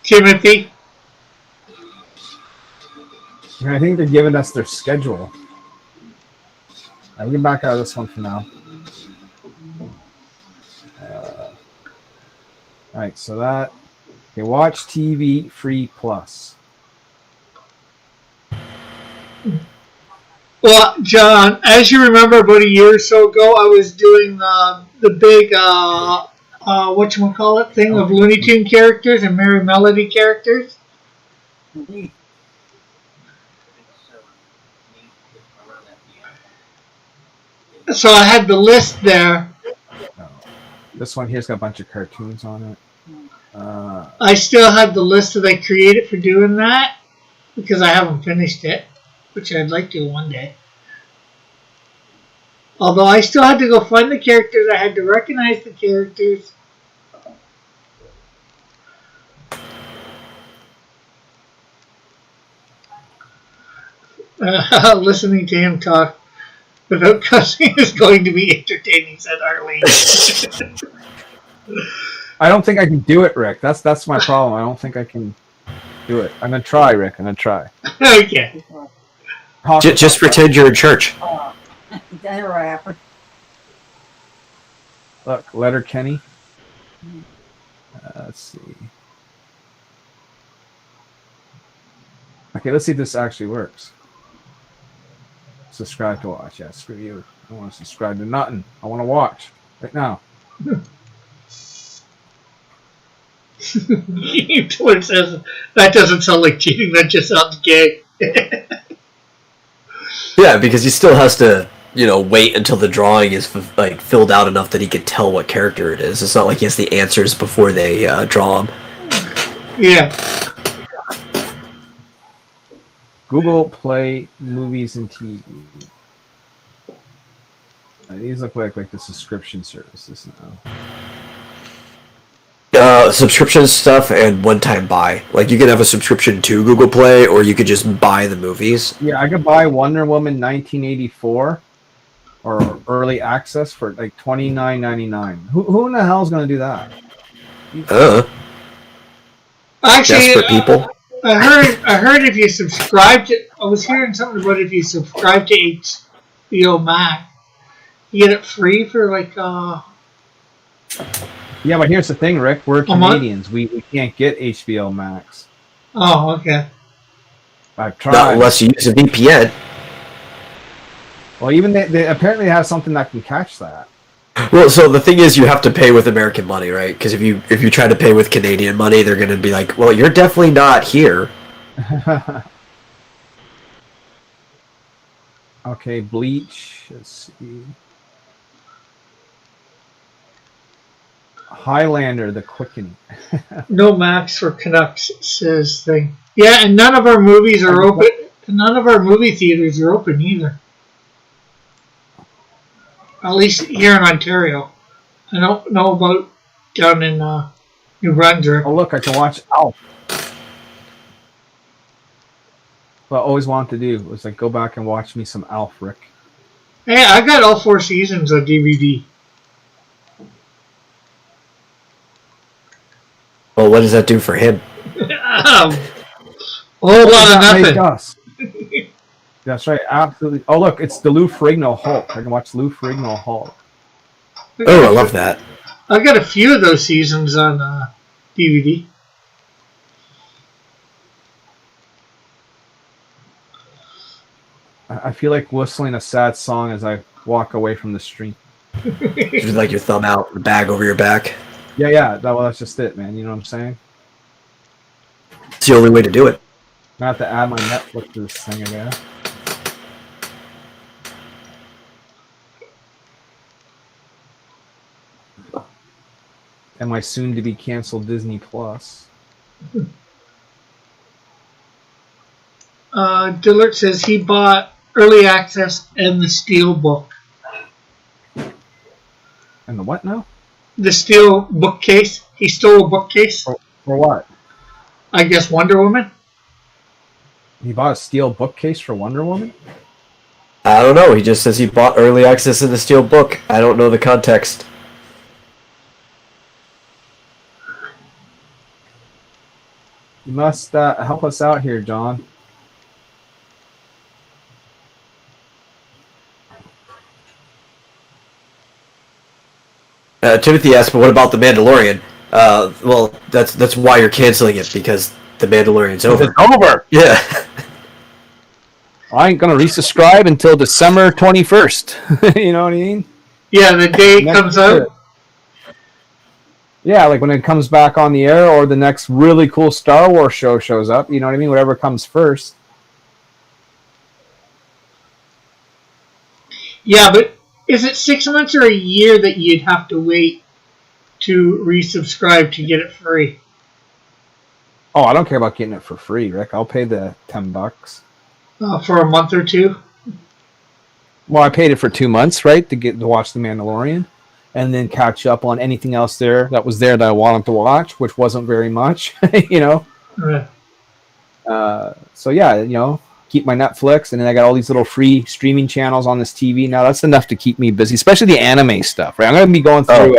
Timothy. I think they're giving us their schedule. I'll get back out of this one for now. Alright, so that. Okay, watch TV free plus. Well, John, as you remember, about a year or so ago, I was doing the big whatchamacallit thing of Looney Tune characters and Merry Melody characters. So I had the list there. This one here's got a bunch of cartoons on it. I still had the list that I created for doing that because I haven't finished it, which I'd like to one day. Although I still had to go find the characters, I had to recognize the characters. Listening to him talk without cussing is going to be entertaining, said Arlene. I don't think I can do it, Rick. That's my problem. I don't think I can do it. I'm gonna try, Rick. I'm gonna try. Okay. Just pretend you're in church. That rapper. Look, Letter Kenny. Let's see. Okay, let's see if this actually works. Subscribe to watch. Yeah, screw you. I don't want to subscribe to nothing. I want to watch right now. Twin says that doesn't sound like cheating. That just sounds gay. Yeah, because he still has to, wait until the drawing is filled out enough that he can tell what character it is. It's not like he has the answers before they draw him. Yeah. Google Play Movies and TV. These look like the subscription services now. Subscription stuff and one-time buy. Like, you can have a subscription to Google Play, or you could just buy the movies. Yeah, I could buy Wonder Woman 1984 or early access for like $29.99. Who in the hell is going to do that? Actually, desperate people. I heard if you subscribe to, I was hearing something about if you subscribe to HBO Max, you get it free for like Yeah, but here's the thing, Rick. We're month? Canadians. We can't get HBO Max. Oh, okay. I've tried. Not unless you use a VPN. Well, even they apparently have something that can catch that. Well, so the thing is, you have to pay with American money, right? Because if you try to pay with Canadian money, they're going to be like, "Well, you're definitely not here." Okay, Bleach. Let's see. Highlander, The Quickening. No Max for Canucks says thing. Yeah, and none of our movies are open. None of our movie theaters are open either. At least here in Ontario. I don't know about down in New Brunswick. Oh, look, I can watch Alf. What I always wanted to do was go back and watch me some Alf, Rick. Hey, I got all 4 seasons on DVD. Well, what does that do for him? A whole lot of nothing. That's right, absolutely. Oh, look, it's the Lou Ferrigno Hulk. I can watch Lou Ferrigno Hulk. Oh, I love that. I got a few of those seasons on DVD. I feel like whistling a sad song as I walk away from the stream. Just like your thumb out, the bag over your back. Yeah. That's just it, man. You know what I'm saying? It's the only way to do it. I have to add my Netflix to this thing again. and my soon-to-be canceled Disney Plus. Dillard says he bought early access and the Steel book. And the what now? The Steel bookcase. He stole a bookcase. For what? I guess Wonder Woman. He bought a steel bookcase for Wonder Woman? I don't know. He just says he bought early access in the Steel book. I don't know the context. You must help us out here, John. Timothy asked, but what about The Mandalorian? Well, that's why you're canceling it, because The Mandalorian's over. It's over! Yeah. I ain't gonna resubscribe until December 21st. You know what I mean? Yeah, the day it comes out. Yeah, like when it comes back on the air, or the next really cool Star Wars show shows up. You know what I mean? Whatever comes first. Yeah, but is it 6 months or a year that you'd have to wait to resubscribe to get it free? Oh, I don't care about getting it for free, Rick. I'll pay the $10. For a month or two? Well, I paid it for 2 months, right, to watch The Mandalorian, and then catch up on anything else that I wanted to watch, which wasn't very much, you know. Right. So yeah, you know, keep my Netflix, and then I got all these little free streaming channels on this TV. Now that's enough to keep me busy, especially the anime stuff. Right, I'm going to be going through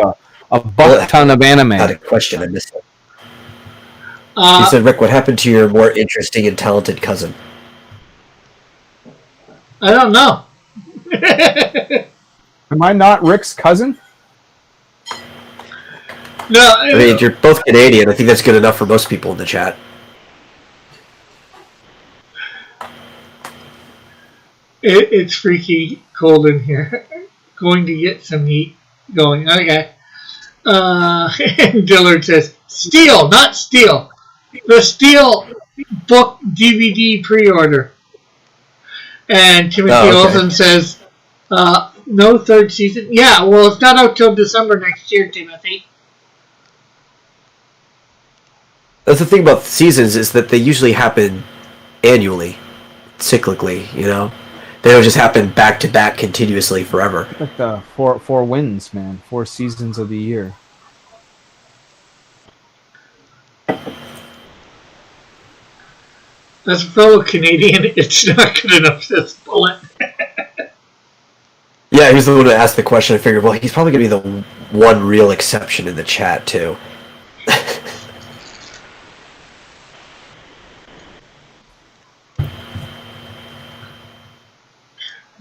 a buck ton of anime. I had a question. I missed it. He said, Rick, what happened to your more interesting and talented cousin? I don't know. Am I not Rick's cousin? No, I mean, you're both Canadian. I think that's good enough for most people in the chat. it's freaky cold in here. Going to get some heat going. Okay. And Dillard says, Steel, not Steel. The Steel book DVD pre-order. And Timothy Olsen says, no third season. Yeah, well, it's not out till December next year, Timothy. That's the thing about seasons, is that they usually happen annually, cyclically, you know? They don't just happen back-to-back continuously forever. Like the four wins, man. 4 seasons of the year. As a fellow Canadian, it's not good enough for this bullet. Yeah, he's the one who asked the question. I figured, well, he's probably going to be the one real exception in the chat, too.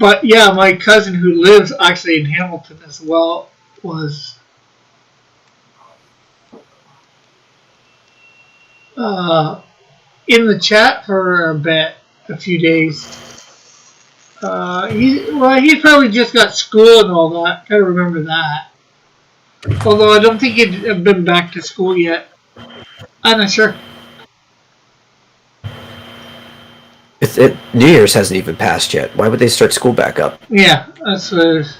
But yeah, my cousin who lives actually in Hamilton as well was in the chat for a few days. He probably just got school and all that. I remember that. Although I don't think he'd been back to school yet. I'm not sure. New Year's hasn't even passed yet. Why would they start school back up? Yeah, that's what it is.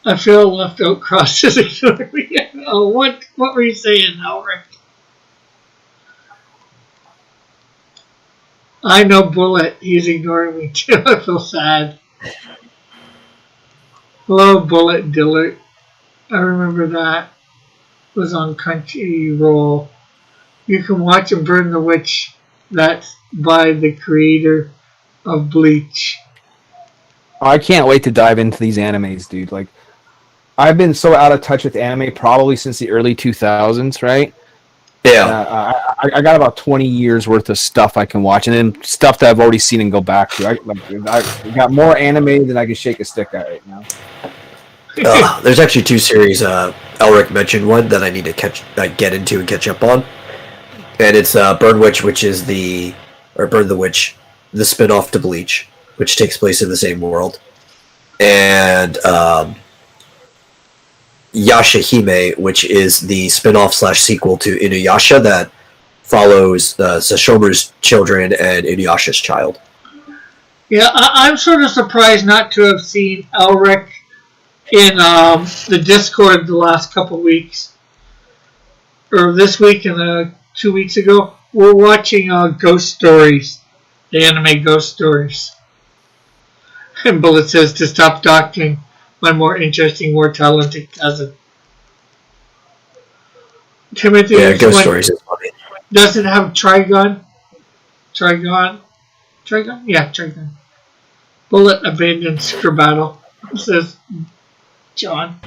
I feel left out crosses. Oh, what were you saying now, Rick? I know Bullet. He's ignoring me too. I feel sad. Hello, Bullet Dillard. I remember that. It was on Crunchyroll. You can watch and burn the witch. That's by the creator of Bleach. I can't wait to dive into these animes, dude. Like, I've been so out of touch with anime probably since the early 2000s, right? Yeah. I got about 20 years worth of stuff I can watch, and then stuff that I've already seen and go back to. I got more anime than I can shake a stick at right now. There's actually 2 series. Elric mentioned one that I need to get into and catch up on, and it's Burn the Witch, the spin-off to Bleach, which takes place in the same world, and Yashahime, which is the spin-off / sequel to Inuyasha that follows Sashomaru's children and Inuyasha's child. Yeah, I'm sort of surprised not to have seen Elric in the Discord the last couple weeks. Or this week and 2 weeks ago. We're watching Ghost Stories. The anime Ghost Stories. And Bullet says to stop doctoring my more interesting, more talented cousin. Timothy Yeah, Ghost Stories is funny. doesn't have Trigon. Trigon? Yeah, Trigon. Bullet abandoned Scribbattle, says John.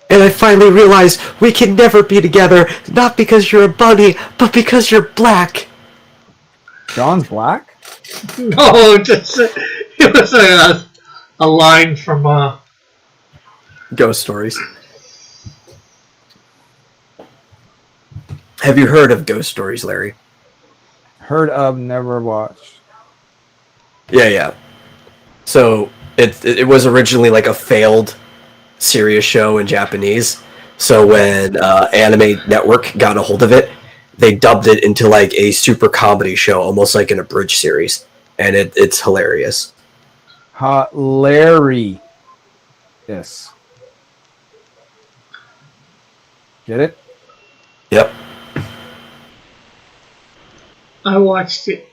And I finally realized we can never be together, not because you're a bunny, but because you're black. John's black? No, it was a line from Ghost Stories. Have you heard of Ghost Stories, Larry? Heard of, never watched. Yeah. So it was originally like a failed serious show in Japanese. So when Anime Network got a hold of it, they dubbed it into like a super comedy show, almost like an abridged series, and it's hilarious. Larry. Yes. Get it? Yep. I watched it.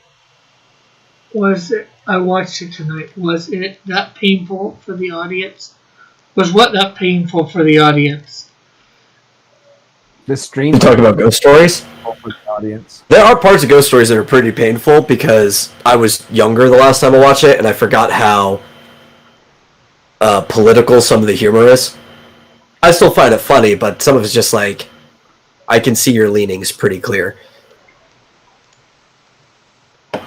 I watched it tonight. Was it that painful for the audience? Was what that painful for the audience? This stream You talking about Ghost Stories? for the audience. There are parts of Ghost Stories that are pretty painful because I was younger the last time I watched it, and I forgot how political some of the humor is. I still find it funny, but some of it's just like, I can see your leanings pretty clear. I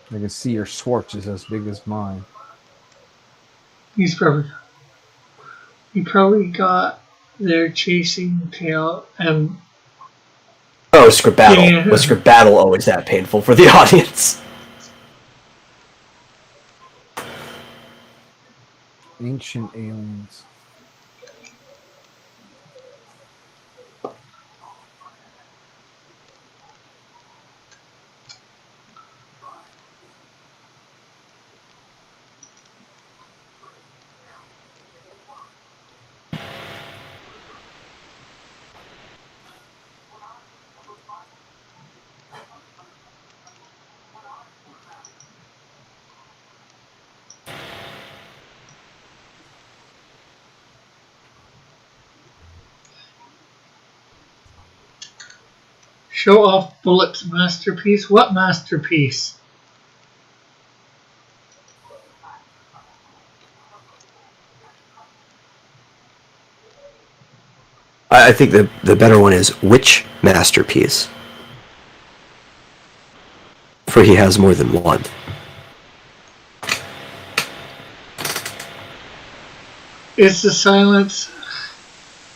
can see your swatch is as big as mine. He probably got their chasing tail and Oh, script battle. Yeah. Was script battle always that painful for the audience? Ancient aliens. show off Bullet's masterpiece. What masterpiece? I think the better one is which masterpiece? For he has more than one. It's the silence.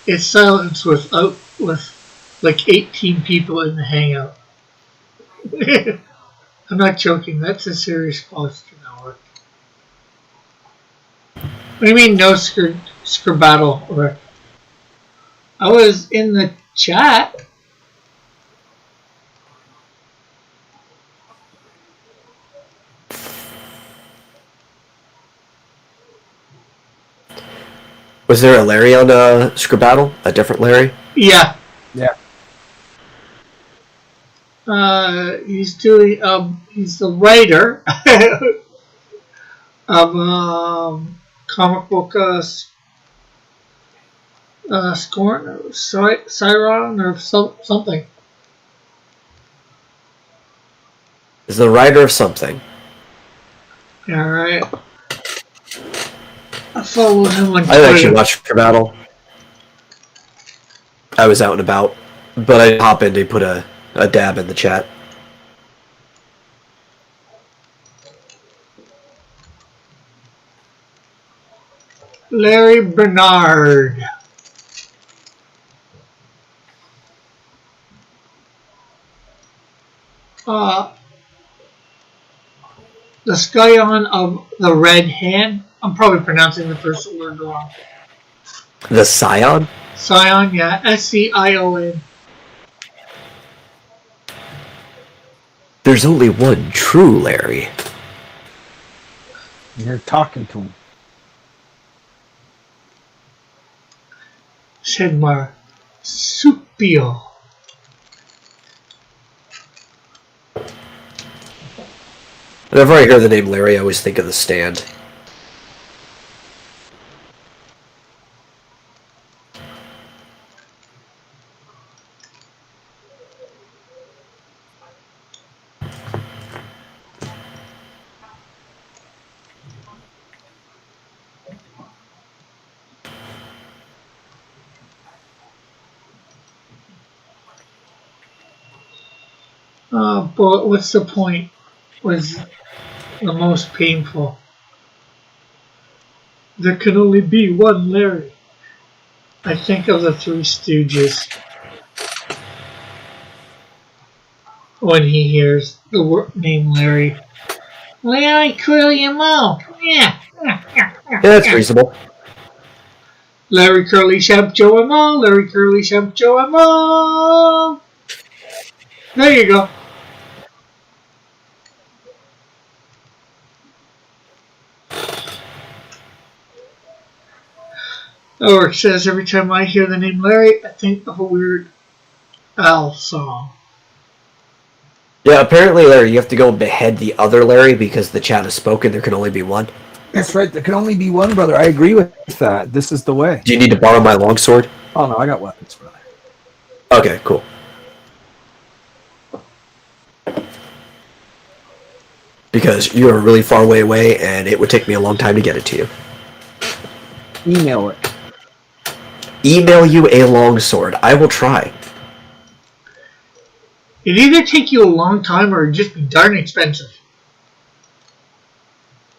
It's silence with like 18 people in the hangout. I'm not joking. That's a serious question, Howard. What do you mean no scribbattle? Or I was in the chat. Was there a Larry on Scribbattle? A different Larry? Yeah. Yeah. He's doing. He's the writer of comic book Scorn or Siron or something. Is the writer of something. All right. I follow him on I Twitter. didn't actually watch Scribbattle. I was out and about, but I hop in to put a dab in the chat. Larry Bernard. The Scion of the Red Hand. I'm probably pronouncing the first word wrong. The Scion? Scion, yeah. Scion. There's only one true Larry. You're talking to him. Said Marsupio. Whenever I hear the name Larry, I always think of The Stand. But what's the point? Was the most painful. There can only be one Larry. I think of the Three Stooges when he hears the name Larry. Larry Curly your mouth. Yeah. Yeah, that's reasonable. Larry Curly Shampoo and Mom. Larry Curly Shampoo and Mom. There you go. Or it says every time I hear the name Larry, I think of a Weird Al song. Yeah, apparently, Larry, you have to go and behead the other Larry because the chat has spoken. There can only be one. That's right. There can only be one, brother. I agree with that. This is the way. Do you need to borrow my longsword? Oh, no, I got weapons, brother. Okay, cool. Because you're really far away, and it would take me a long time to get it to you. Email it. Email you a longsword. I will try. It'd either take you a long time or it'd just be darn expensive.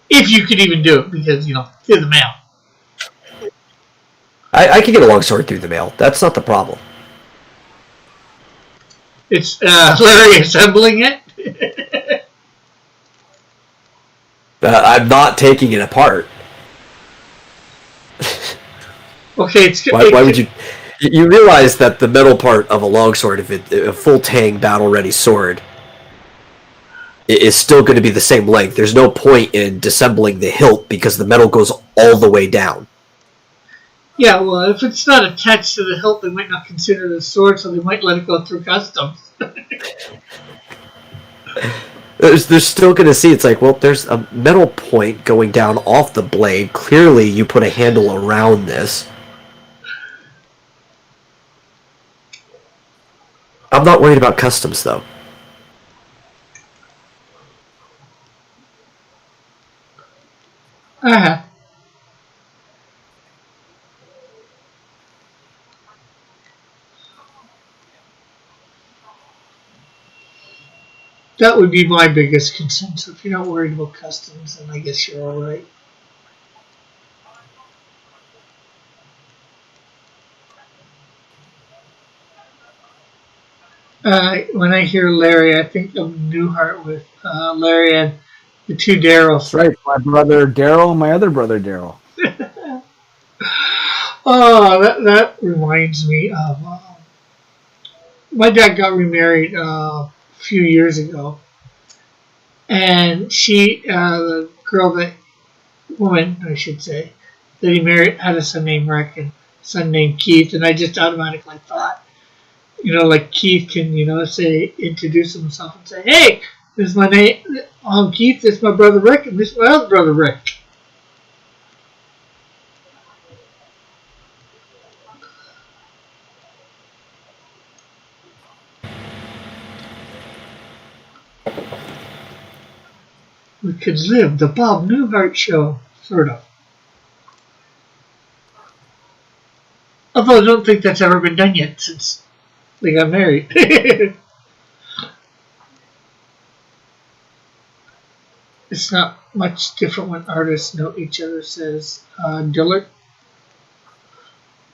If you could even do it, because, through the mail. I can get a longsword through the mail. That's not the problem. It's Larry assembling it. I'm not taking it apart. Okay, Why would you... You realize that the metal part of a longsword, if a full tang battle-ready sword, is still going to be the same length. There's no point in disassembling the hilt because the metal goes all the way down. Yeah, well, if it's not attached to the hilt, they might not consider it a sword, so they might let it go through customs. They're still going to see, it's like, well, there's a metal point going down off the blade. Clearly, you put a handle around this. I'm not worried about customs, though. Uh-huh. That would be my biggest concern. So if you're not worried about customs, then I guess you're all right. When I hear Larry, I think of Newhart with Larry and the two Daryls. That's right. My brother Daryl and my other brother Daryl. Oh, that reminds me of my dad got remarried a few years ago, and the woman, I should say, that he married had a son named Rick and a son named Keith, and I just automatically thought, like Keith can, introduce himself and say, "Hey, this is my name, I'm Keith. This is my brother Rick, and this is my other brother Rick." We could live the Bob Newhart show, sort of. Although I don't think that's ever been done yet since they got married. It's not much different when artists know each other, says Dillard.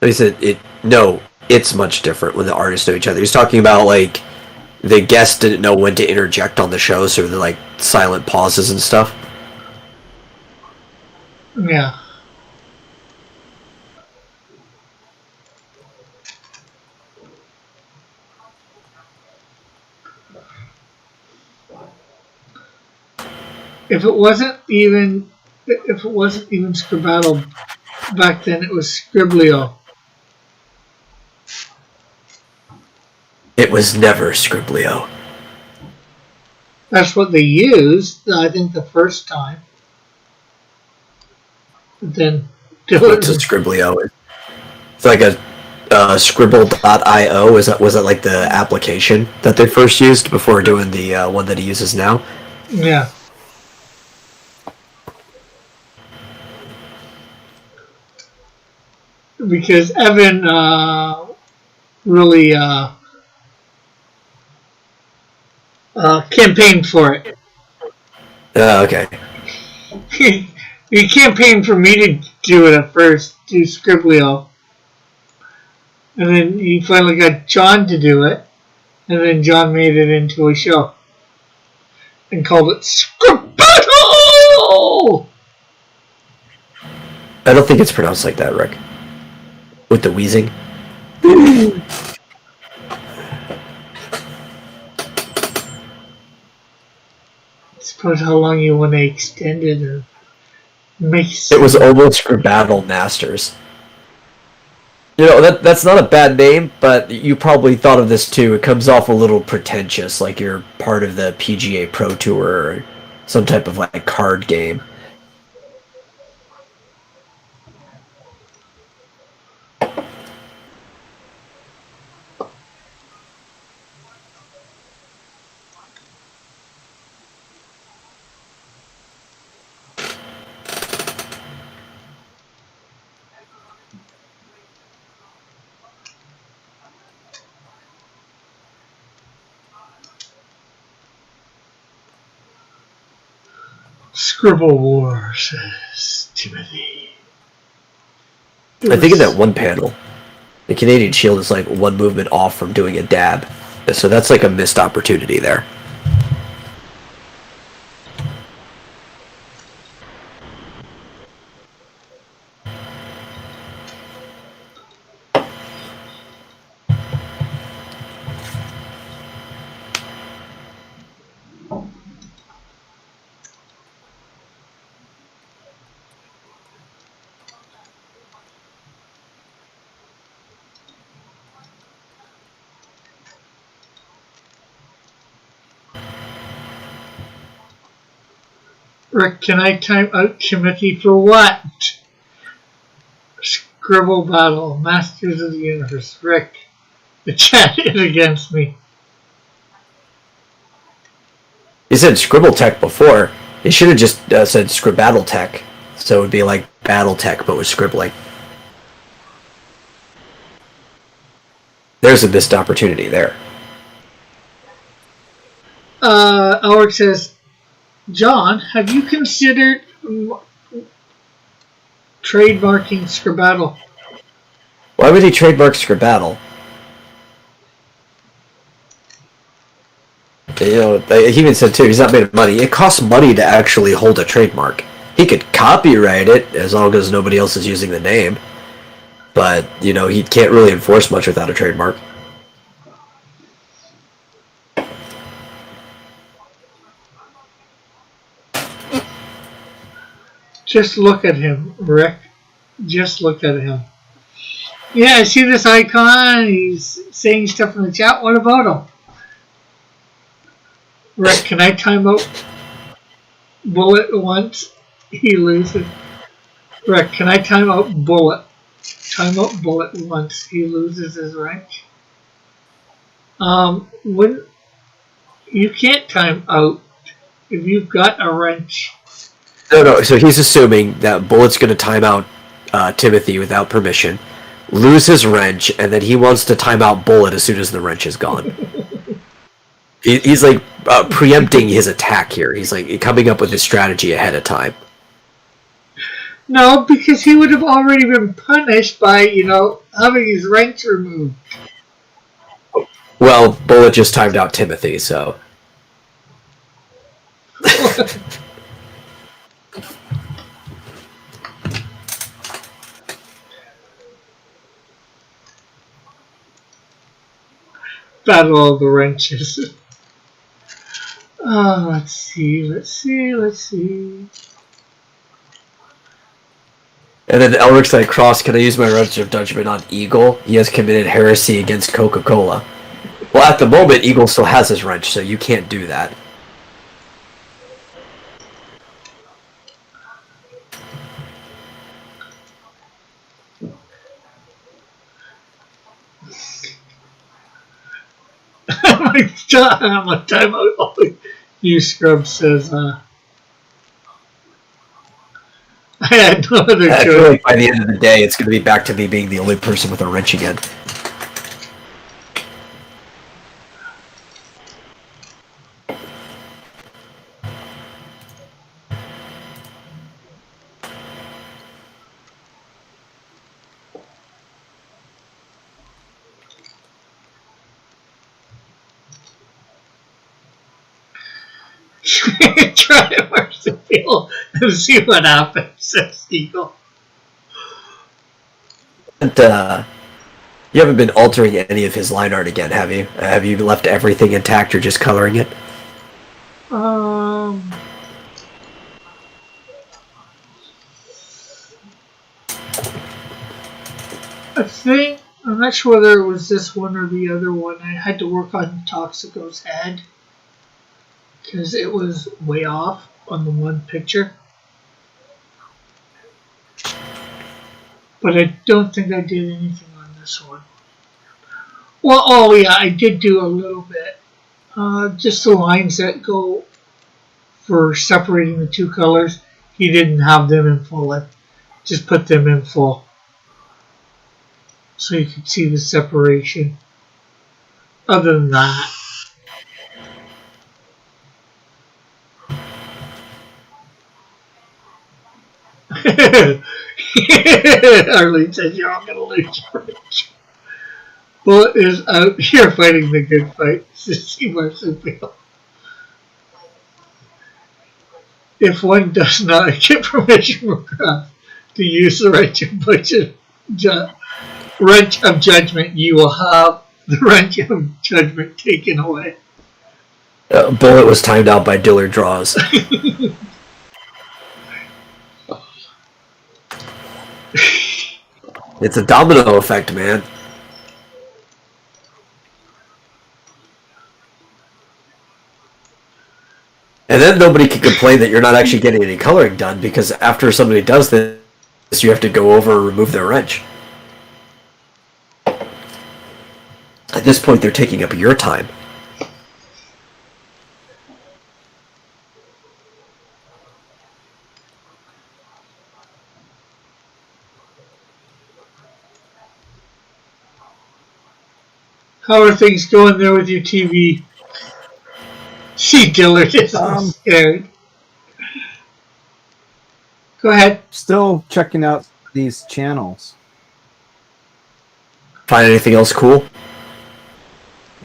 He said, it's much different when the artists know each other. He's talking about, like, the guests didn't know when to interject on the show, so they're, like, silent pauses and stuff. Yeah. If it wasn't even If it wasn't even Scribbattle back then, it was Scriblio. It was never Scriblio. That's what they used, I think, the first time. But then What's a Scriblio? It's like a Scribble.io. Was that like the application that they first used before doing the one that he uses now? Yeah. Because Evan really campaigned for it. Okay. He campaigned for me to do it at first, do Scriblio. And then he finally got John to do it. And then John made it into a show. And called it Scribbattle! I don't think it's pronounced like that, Rick. With the wheezing. I suppose how long you want to extend it or make It was almost Scribbattle Masters. You know, that's not a bad name, but you probably thought of this too. It comes off a little pretentious, like you're part of the PGA Pro Tour or some type of like card game. Scribble War, says Timothy. I think in that one panel, the Canadian Shield is like one movement off from doing a dab. So that's like a missed opportunity there. Rick, can I time out Timothy for what? Scribble Battle, Masters of the Universe. Rick, the chat is against me. He said Scribble Tech before. He should have just said Scribbattle Tech. So it would be like Battle Tech, but with scribbling. There's a missed opportunity there. Alex says, John, have you considered trademarking Scribbattle? Why would he trademark Scribbattle? You know, he even said too, he's not made of money. It costs money to actually hold a trademark. He could copyright it as long as nobody else is using the name. But, you know, he can't really enforce much without a trademark. Just look at him, Rick. Just look at him. Yeah, I see this icon. He's saying stuff in the chat. What about him? Rick, can I time out Bullet once? He loses. Rick, can I time out Bullet? Time out Bullet once. He loses his wrench. When you can't time out if you've got a wrench. No. So he's assuming that Bullet's going to time out Timothy without permission, lose his wrench, and then he wants to time out Bullet as soon as the wrench is gone. He's like preempting his attack here. He's like coming up with his strategy ahead of time. No, because he would have already been punished by, having his wrench removed. Well, Bullet just timed out Timothy, so. Battle of the wrenches. Let's see. And then Elric's like, Cross, can I use my wrench of judgment on Eagle? He has committed heresy against Coca-Cola. Well, at the moment, Eagle still has his wrench, so you can't do that. I'm a timeout. You scrub says, I had no other I feel choice. like by the end of the day, it's going to be back to me being the only person with a wrench again. Try to marsupial and see what happens, says Eagle. And, you haven't been altering any of his line art again, have you? Have you left everything intact or just coloring it? I think, I'm not sure whether it was this one or the other one. I had to work on Toxico's head because it was way off on the one picture. But I don't think I did anything on this one. Well, oh yeah, I did do a little bit. Just the lines that go for separating the two colors. He didn't have them in full. Just put them in full. So you could see the separation. Other than that. Arlene says you're all gonna lose your wrench. Bullet is out here fighting the good fight. Sissy Marsupial. If one does not get permission from Kraft to use the wrench of judgment, you will have the wrench of judgment taken away. Bullet was timed out by Dillard Draws. It's a domino effect, man. And then nobody can complain that you're not actually getting any coloring done, because after somebody does this, you have to go over and remove their wrench. At this point, they're taking up your time. How are things going there with your TV? See, Dillard isn't scared. Go ahead. Still checking out these channels. Find anything else cool?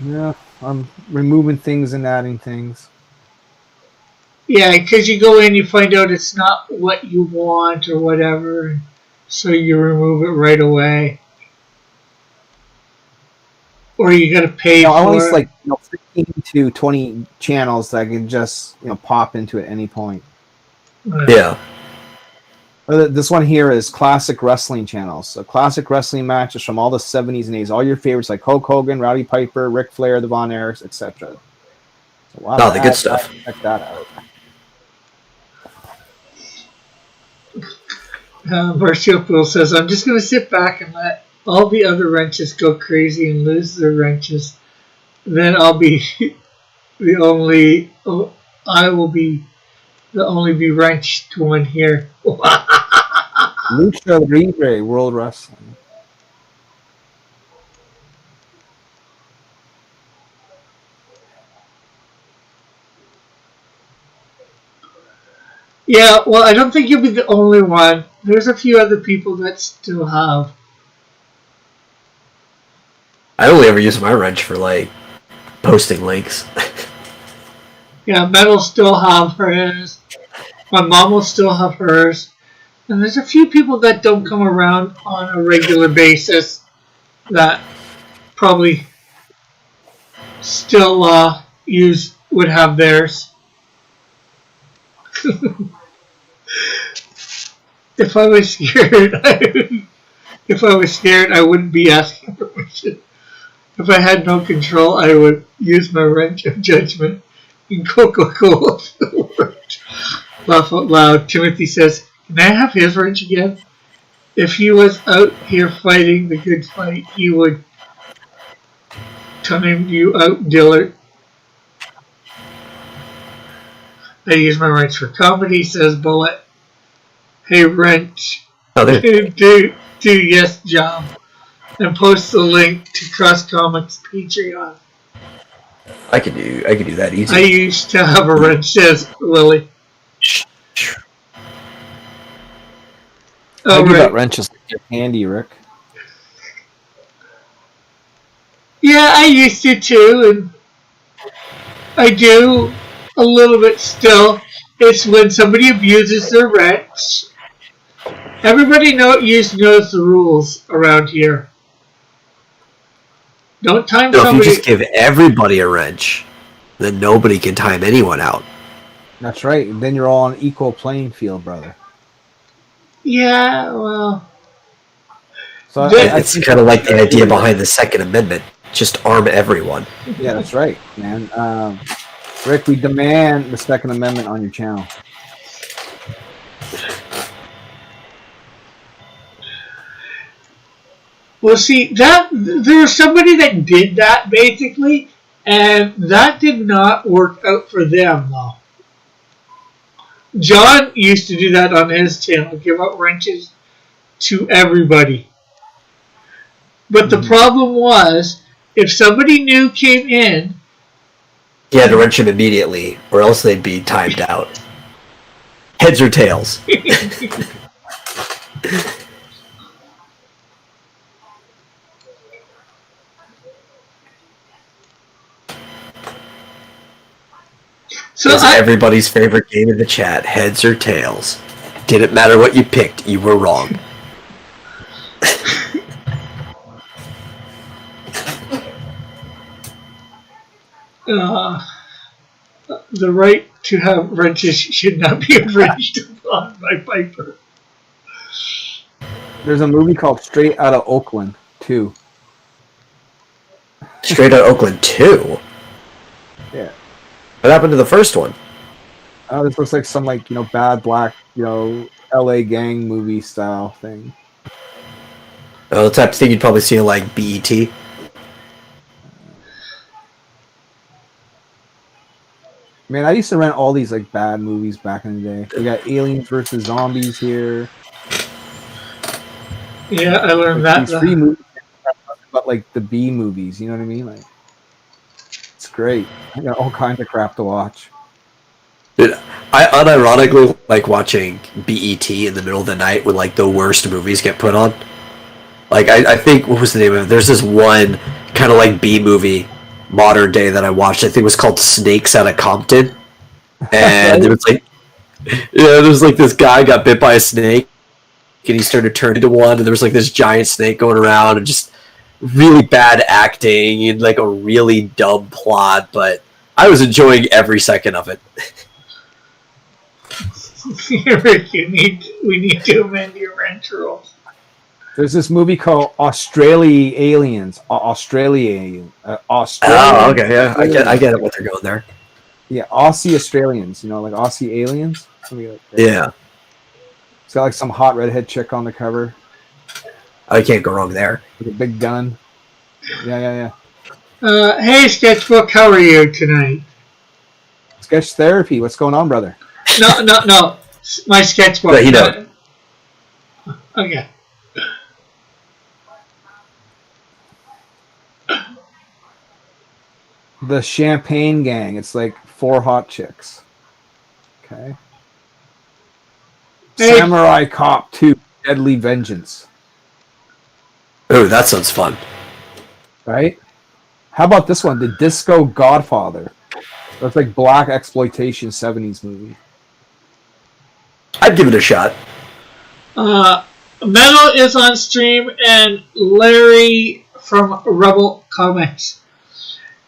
Yeah, I'm removing things and adding things. Yeah, because you go in, you find out it's not what you want or whatever, so you remove it right away. Or you got to pay for always it. like 15 to 20 channels that I can just pop into at any point. Yeah. This one here is classic wrestling channels. So classic wrestling matches from all the 70s and 80s. All your favorites like Hulk Hogan, Rowdy Piper, Ric Flair, the Von Erichs, etc. So Oh, the good stuff. Check that out. Marsupial says, I'm just going to sit back and let all the other wrenches go crazy and lose their wrenches. Then I'll be the only, I will be the only be wrenched one here. Lucha Libre World Wrestling. Yeah, well, I don't think you'll be the only one. There's a few other people that still have. I only ever use my wrench for, like, posting links. Yeah, Metal will still have hers. My mom will still have hers. And there's a few people that don't come around on a regular basis that probably still would have theirs. if I was scared, I wouldn't be asking permission. If I had no control, I would use my wrench of judgment and Coca-Cola. Laugh out loud. Timothy says, "Can I have his wrench again? If he was out here fighting the good fight, he would time you out, Dillard." I use my wrench for comedy, says Bullet. Hey, wrench. Oh, there. do yes job. And post the link to Cross Comics Patreon. I could do that easy. I used to have a wrench, says Lily. I Oh, do right. that wrenches handy, Rick. Yeah, I used to too, and I do a little bit still. It's when somebody abuses their wrench. Everybody knows the rules around here. Don't time So if somebody. you just give everybody a wrench, then nobody can time anyone out. That's right. Then you're all on equal playing field, brother. Yeah, well. So It's kind of like the idea behind the Second Amendment. Just arm everyone. Yeah, that's right, man. Rick, we demand the Second Amendment on your channel. Well, see, there was somebody that did that, basically, and that did not work out for them, though. John used to do that on his channel, give out wrenches to everybody. But the problem was, if somebody new came in... You had to wrench them immediately, or else they'd be timed out. Heads or tails? So It's everybody's favorite game in the chat, heads or tails. Didn't matter what you picked, you were wrong. The right to have wrenches should not be infringed upon by Piper. There's a movie called Straight Outta Oakland 2. Straight Outta Oakland 2? Yeah. What happened to the first one? This looks like some bad black, LA gang movie style thing. Oh, the type of thing you'd probably see in like BET. Man, I used to rent all these bad movies back in the day. We got Aliens versus Zombies here. Yeah, I learned that. These free movies, but the B movies, you know what I mean? It's great. I got all kinds of crap to watch. Dude, I unironically like watching BET in the middle of the night when the worst movies get put on. I think, what was the name of it? There's this one kind of B movie, modern day, that I watched. I think it was called Snakes Out of Compton. And it was there's this guy got bit by a snake and he started turning into one, and there was this giant snake going around, and just really bad acting and a really dumb plot, but I was enjoying every second of it. Rick, we need to amend your wrench rules. There's this movie called Australia Aliens. Australia. Oh, okay, yeah, I get it. What they're going there. Yeah, Aussie Australians. Aussie aliens. Something like that. Yeah, it's got some hot redhead chick on the cover. I can't go wrong there. With a big gun. Yeah. Hey, Sketchbook, how are you tonight? Sketch therapy. What's going on, brother? No. My sketchbook. But, Okay. The Champagne Gang. It's 4 hot chicks. Okay. Hey. Samurai Cop 2. Deadly Vengeance. Oh, that sounds fun. Right? How about this one? The Disco Godfather. That's black exploitation 70s movie. I'd give it a shot. Metal is on stream, and Larry from Rebel Comics.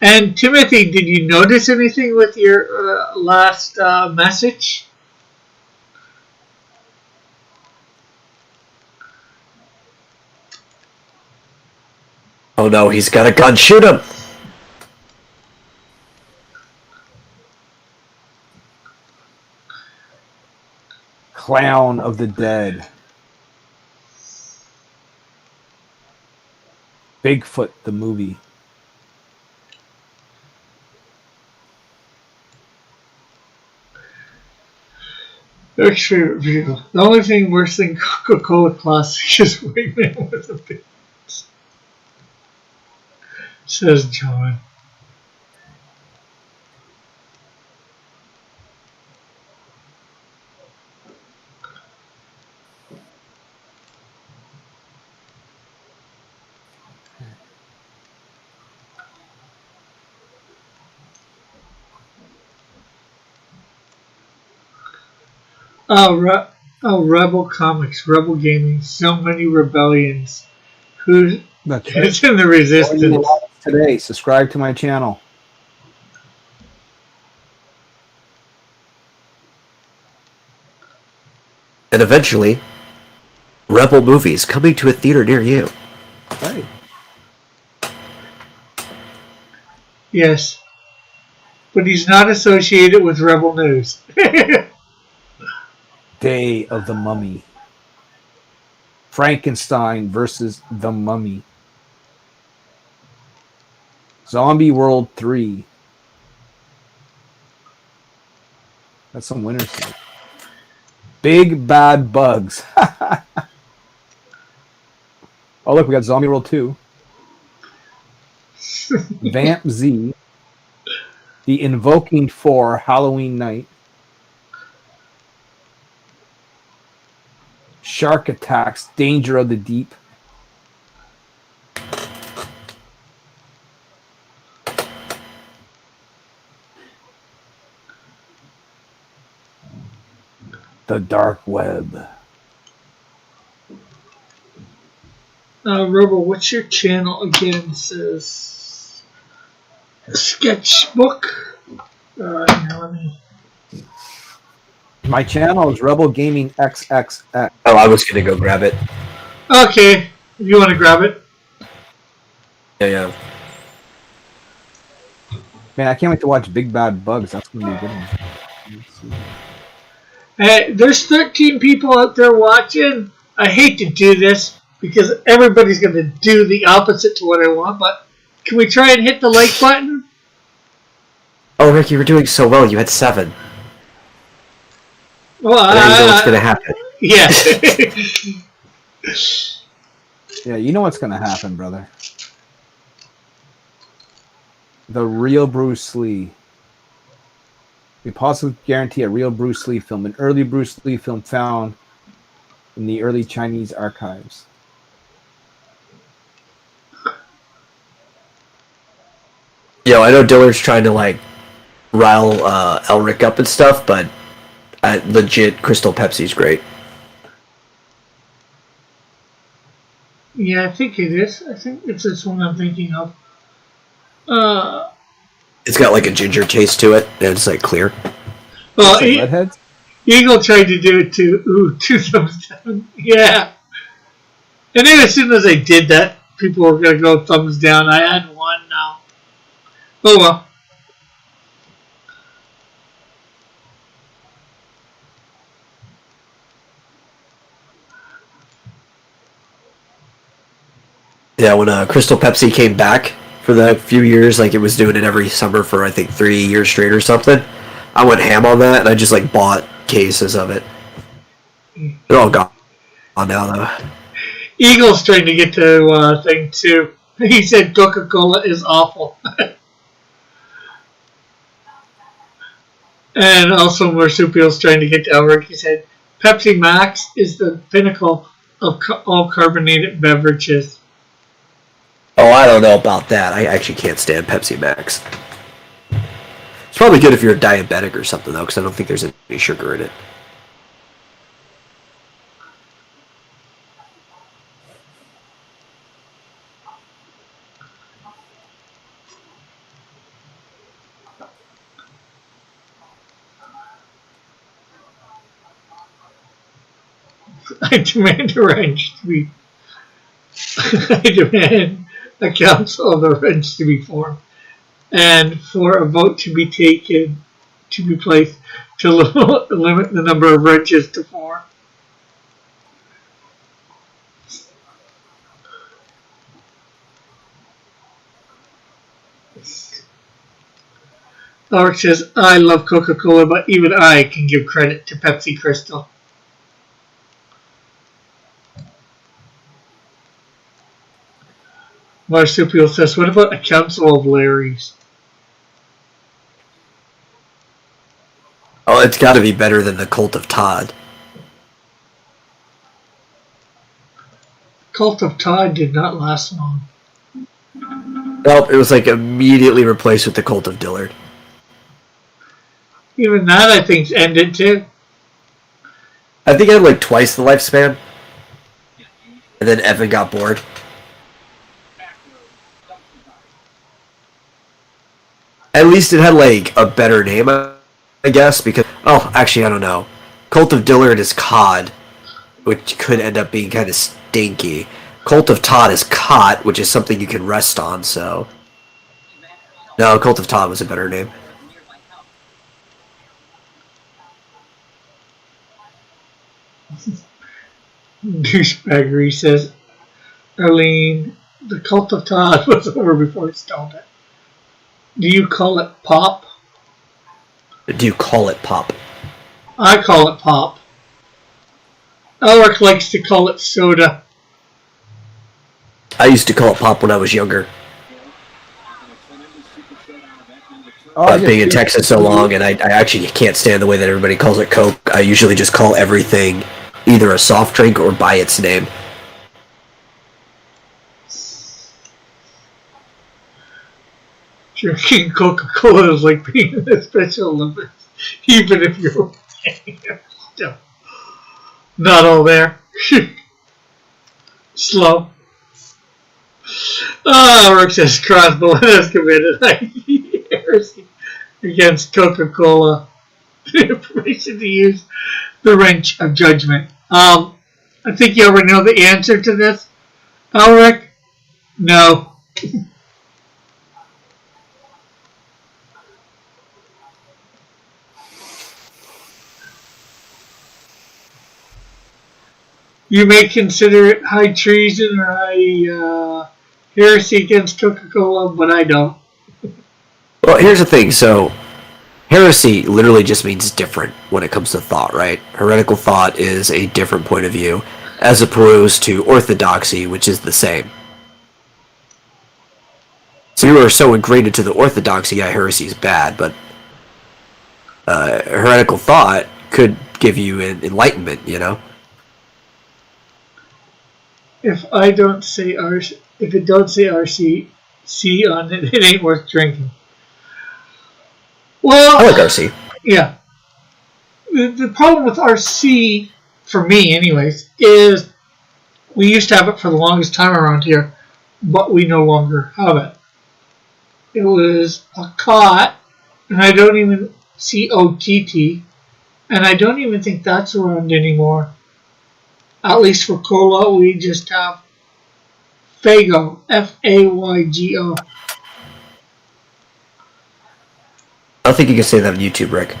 And Timothy, did you notice anything with your last message? Oh no, he's got a gun. Shoot him! Clown of the Dead. Bigfoot the movie. Eric's favorite vehicle. The only thing worse than Coca-Cola Classic is Wingman with a bit. Says John. Rebel Comics, Rebel Gaming, so many rebellions. Who's That's right. in the resistance? Today, subscribe to my channel. And eventually, Rebel movies coming to a theater near you. Right. Yes. But he's not associated with Rebel News. Day of the Mummy. Frankenstein versus the Mummy. Zombie World 3. That's some winner stuff. Big Bad Bugs. Oh, look, we got Zombie World 2. Vamp Z. The Invoking 4 Halloween Night. Shark Attacks Danger of the Deep. The Dark Web. Rebel, what's your channel again? It says Sketchbook. Let me. My channel is Rebel Gaming XXX. Oh, I was gonna go grab it. Okay, if you want to grab it. Yeah. Man, I can't wait to watch Big Bad Bugs. That's going to be a good one. Hey, there's 13 people out there watching. I hate to do this because everybody's going to do the opposite to what I want, but can we try and hit the like button? Oh, Rick, you were doing so well. You had 7. Well, Now you know what's gonna happen. Yeah. Yeah, you know what's going to happen, brother. The real Bruce Lee. We possibly guarantee a real Bruce Lee film, an early Bruce Lee film found in the early Chinese archives. Yo, I know Diller's trying to rile Elric up and stuff, but legit, Crystal Pepsi's great. Yeah, I think it is. I think it's this one I'm thinking of. It's got a ginger taste to it, and it's clear. Well, Redheads? Eagle tried to do it too. Ooh, 2 thumbs down. Yeah. And then as soon as I did that, people were going to go thumbs down. I had 1 now. Oh well. Yeah, when Crystal Pepsi came back for the few years, it was doing it every summer for I think 3 years straight or something. I went ham on that, and I just bought cases of it. They're all gone now, though. Eagle's trying to get to thing too. He said Coca-Cola is awful. And also Marsupial's trying to get to Elric. He said Pepsi Max is the pinnacle of all carbonated beverages. Oh, I don't know about that. I actually can't stand Pepsi Max. It's probably good if you're a diabetic or something, though, because I don't think there's any sugar in it. I demand a ranch tweet. I demand a council of the wrench to be formed, and for a vote to be placed to limit the number of wrenches to 4. Ulrich says, I love Coca-Cola, but even I can give credit to Pepsi Crystal. Marsupial says, what about a council of Larrys? Oh, it's got to be better than the Cult of Todd. Cult of Todd did not last long. Nope, it was like immediately replaced with the Cult of Dillard. Even that, I think, ended too. I think it had like twice the lifespan. And then Evan got bored. At least it had like a better name, I guess, because... Oh, actually, I don't know. Cult of Dillard is cod, which could end up being kind of stinky. Cult of Todd is cot, which is something you can rest on, so... No, Cult of Todd was a better name. Douchebaggery says, Arlene, the Cult of Todd was over before it started. Do you call it pop? Do you call it pop? I call it pop. Ulrich likes to call it soda. I used to call it pop when I was younger. But being in Texas so long, and I actually can't stand the way that everybody calls it Coke. I usually just call everything either a soft drink or by its name. Drinking Coca-Cola is like being in the Special Olympics, even if you're still not all there. Slow. Rick says Crossbow has committed heresy against Coca-Cola. Information to use the wrench of judgment. I think you already know the answer to this. Rick? No. You may consider it high treason or high heresy against Coca-Cola, but I don't. Well, here's the thing. So, heresy literally just means different when it comes to thought, right? Heretical thought is a different point of view, as opposed to orthodoxy, which is the same. So you are so ingrained to the orthodoxy, yeah, heresy is bad, but heretical thought could give you enlightenment, you know? If it don't say RC on it, it ain't worth drinking. Well, I like RC. Yeah. The problem with RC, for me anyways, is we used to have it for the longest time around here, but we no longer have it. It was a cot, and I don't even COTT, and I don't even think that's around anymore. At least for cola, we just have Faygo, Faygo. I don't think you can say that on YouTube, Rick.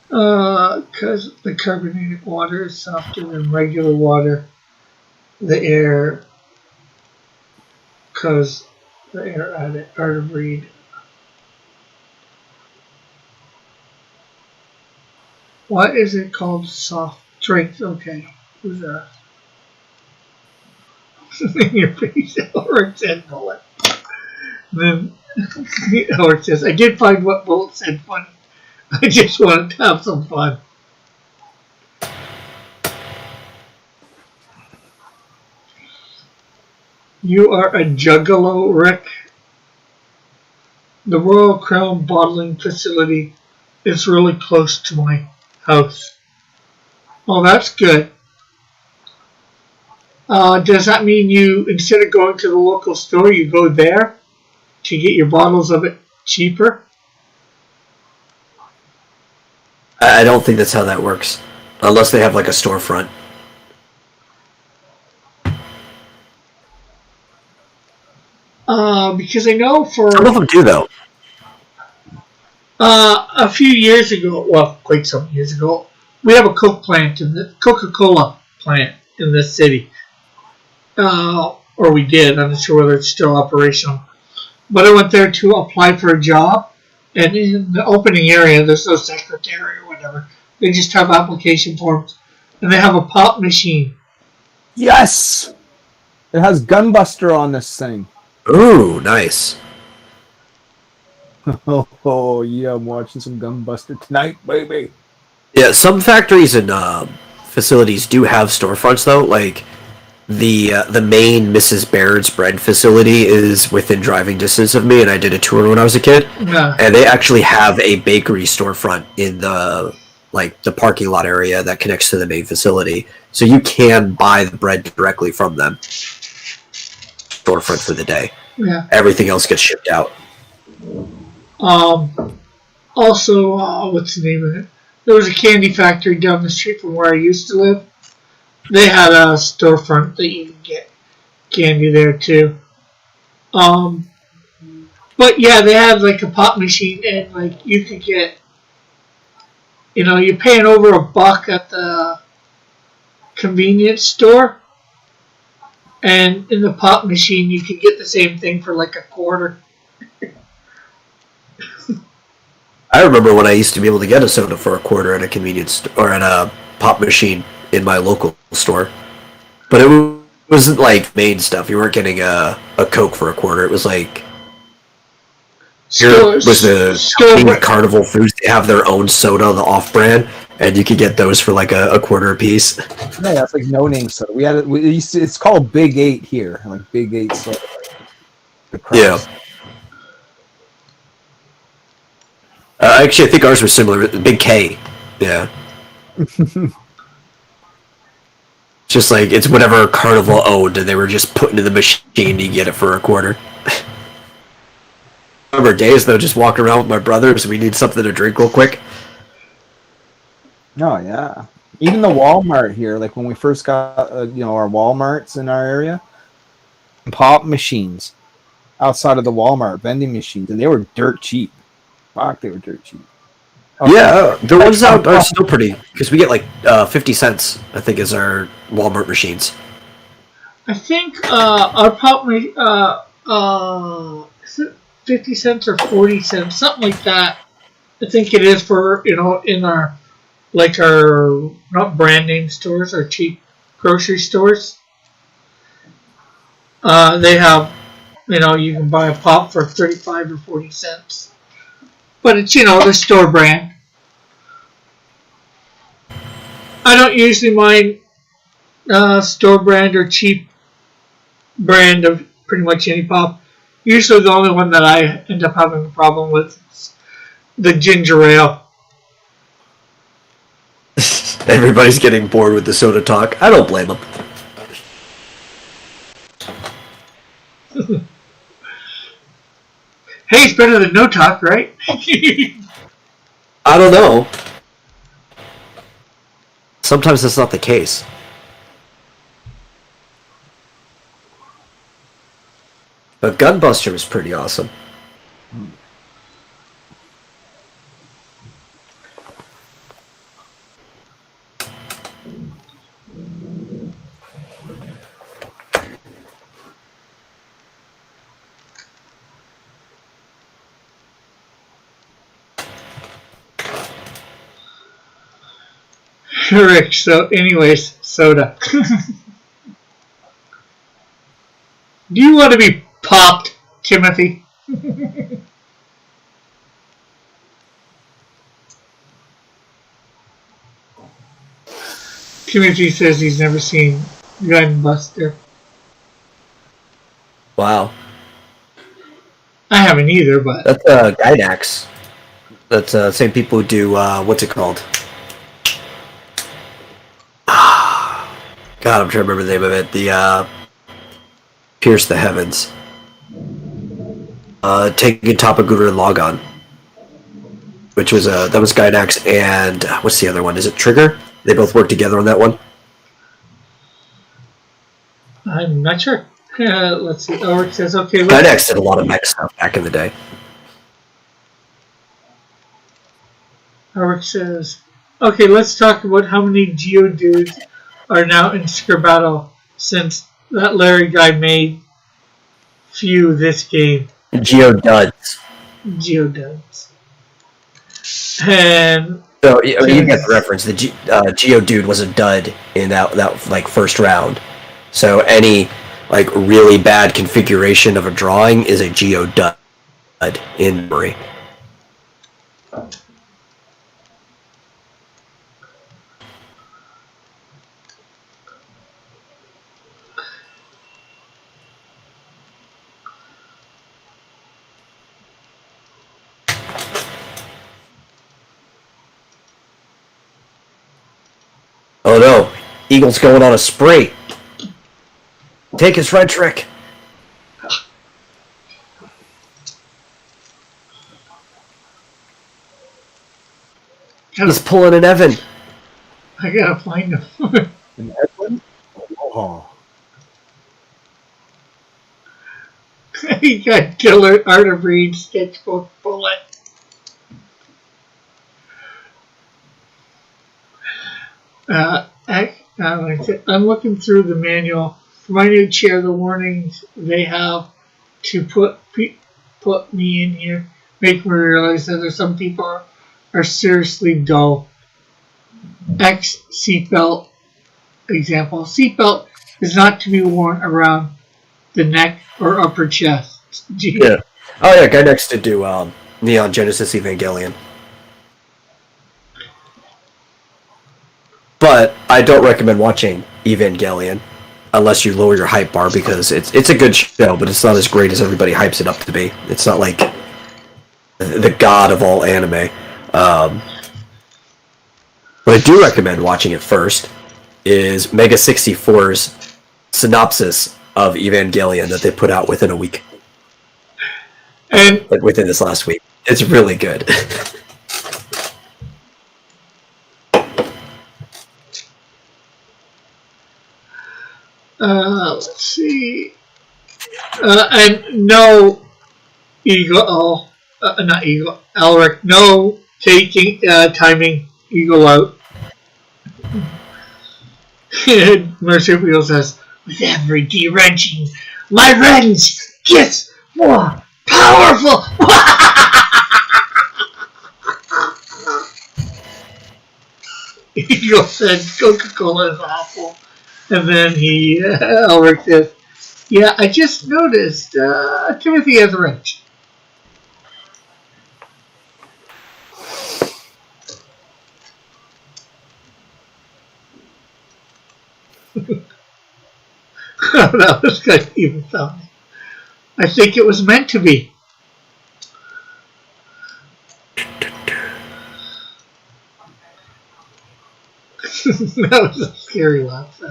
Because the carbonated water is softer than regular water. The air, because the air added are to breed. What is it called? Soft drinks. Okay, who's that? In your face, Ulrich said bullet. Then Ulrich says, I did find what bullet said funny. I just wanted to have some fun. You are a juggalo, Rick. The Royal Crown Bottling Facility is really close to my house. Oh, that's good. Does that mean you, instead of going to the local store, you go there to get your bottles of it cheaper? I don't think that's how that works, unless they have like a storefront. Because I know Some of for them do though. a few years ago, well, quite some years ago, we have a Coca-Cola plant in this city. Or we did. I'm not sure whether it's still operational. But I went there to apply for a job, and in the opening area, there's no secretary or whatever. They just have application forms, and they have a pop machine. Yes! It has Gunbuster on this thing. Ooh, nice. Oh, yeah, I'm watching some Gunbuster tonight, baby. Yeah, some factories and facilities do have storefronts though. Like the main Mrs. Baird's bread facility is within driving distance of me, and I did a tour when I was a kid. Yeah. And they actually have a bakery storefront in the parking lot area that connects to the main facility, so you can buy the bread directly from them. Storefront for the day. Yeah. Everything else gets shipped out. Also, what's the name of it? There was a candy factory down the street from where I used to live. They had a storefront that you could get candy there too. But yeah, they had like a pop machine, and like you could get, you're paying over $1 at the convenience store, and in the pop machine you could get the same thing for like $0.25. I remember when I used to be able to get a soda for $0.25 at a convenience or at a pop machine in my local store, but it wasn't like main stuff. You weren't getting a Coke for $0.25. It was like here was the Carnival Foods. They have their own soda, the off-brand, and you could get those for like $0.25 a piece. Yeah, that's like no name soda. It's called Big 8 here, like Big 8 soda. Yeah. Actually, I think ours were similar. Big K. Yeah. Just like it's whatever Carnival owned, and they were just putting in the machine. You get it for $0.25. Remember days though, just walking around with my brothers. We need something to drink real quick. Oh yeah. Even the Walmart here, like when we first got our Walmarts in our area, pop machines outside of the Walmart vending machines, and they were dirt cheap. Fuck, they were dirt cheap. Okay. Yeah, the ones out are still pretty because we get like 50 cents. I think is our Walmart machines. I think our pop is it 50 cents or 40 cents, something like that. I think it is for in our not brand name stores, our cheap grocery stores. They have you can buy a pop for 35 or 40 cents. But it's, the store brand. I don't usually mind store brand or cheap brand of pretty much any pop. Usually the only one that I end up having a problem with is the ginger ale. Everybody's getting bored with the soda talk. I don't blame them. Hey, it's better than no talk, right? I don't know. Sometimes that's not the case. But Gunbuster was pretty awesome. Rick, so anyways, soda. Do you want to be popped, Timothy? Timothy says he's never seen Gunbuster. Wow. I haven't either, but... That's Gynax. That's same people who do, what's it called? God, I'm trying to remember the name of it. The, Pierce the Heavens. Taking Tapaguru and Logon. which was that was Gynax and what's the other one? Is it Trigger? They both worked together on that one. I'm not sure. Let's see. Ulrich says, okay, Gynax did a lot of mech stuff back in the day. Ulrich says, okay, let's talk about how many Geodudes are now in Scribbattle since that Larry guy made few this game. Geoduds. Geodudes. And so you get the reference. The Geodude was a dud in that like first round. So any like really bad configuration of a drawing is a Geodud in memory. Oh no, Eagle's going on a spree. Take his red trick. He's pulling an Evan. I gotta find him. An Edwin? Oh. He got killer Art of Reed sketchbook bullet. I'm looking through the manual. For my new chair, the warnings they have to put me in here make me realize that there's some people are seriously dull. X seatbelt example. Seatbelt is not to be worn around the neck or upper chest. Gee. Yeah. Oh yeah, guy next to do Neon Genesis Evangelion. But I don't recommend watching Evangelion unless you lower your hype bar because it's a good show, but it's not as great as everybody hypes it up to be. It's not like the god of all anime. What I do recommend watching it first is Mega 64's synopsis of Evangelion that they put out within a week. And like within this last week. It's really good. let's see. And no Eagle, not Eagle, Elric, no taking, timing Eagle out. Marsupial says, with every de-wrenching, my wrench gets more powerful. Eagle said Coca-Cola is awful. And then Elric says, yeah, I just noticed Timothy has a wrench. That was kind of even funny. I think it was meant to be. That was a scary laugh.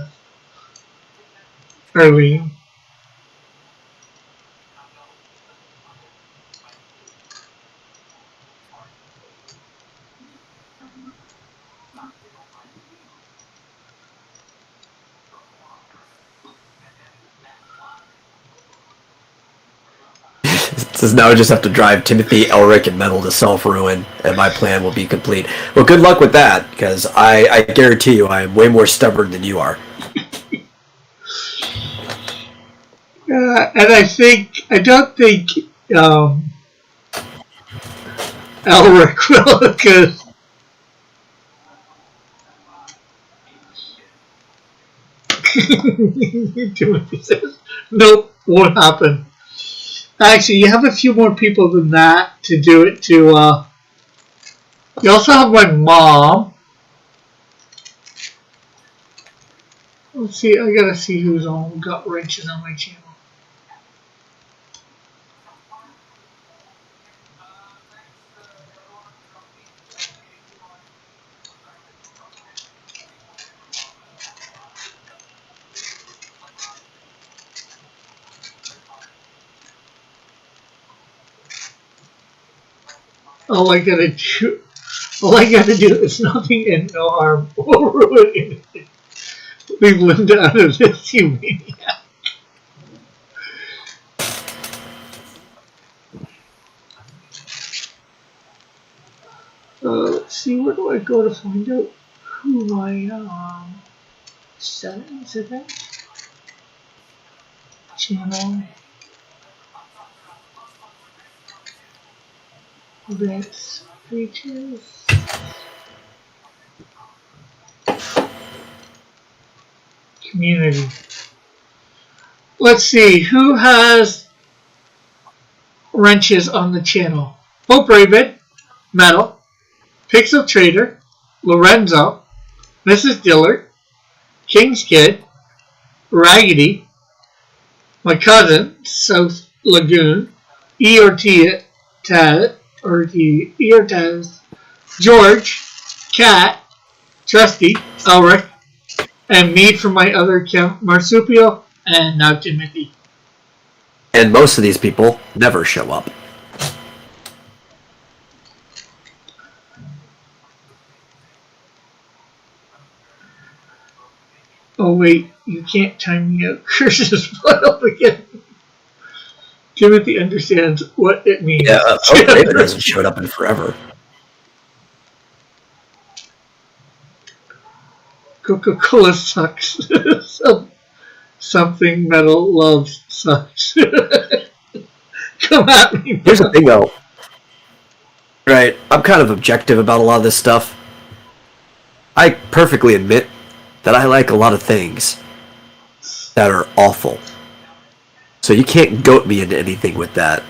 Arlene. Says now I just have to drive Timothy, Elric, and Metal to self-ruin, and my plan will be complete. Well, good luck with that, because I guarantee you I am way more stubborn than you are. And I don't think Elric will, because Timothy says, nope, won't happen. Actually, you have a few more people than that to do it to, you also have my mom. Let's see, I gotta see who's got wrenches on my channel. All I gotta do is nothing and no harm. Will ruin anything. Leave Linda out of this, you maniac. Let's see, where do I go to find out who my settings event? Channel. Events. Features. Community. Let's see, who has wrenches on the channel? Hope Raven, Metal, Pixel Trader, Lorenzo, Mrs. Dillard, King's Kid, Raggedy, my cousin, South Lagoon, Eortaz, George, Cat, Trusty, Elric, and me from my other account, Marsupial, and now Timothy. And most of these people never show up. Oh wait, you can't time me out. Curses put up again. Timothy understands what it means. Yeah, Hope Raven hasn't showed up in forever. Coca-Cola sucks. Something Metal loves sucks. Come at me. Here's the thing, though. Right, I'm kind of objective about a lot of this stuff. I perfectly admit that I like a lot of things that are awful. So you can't goat me into anything with that.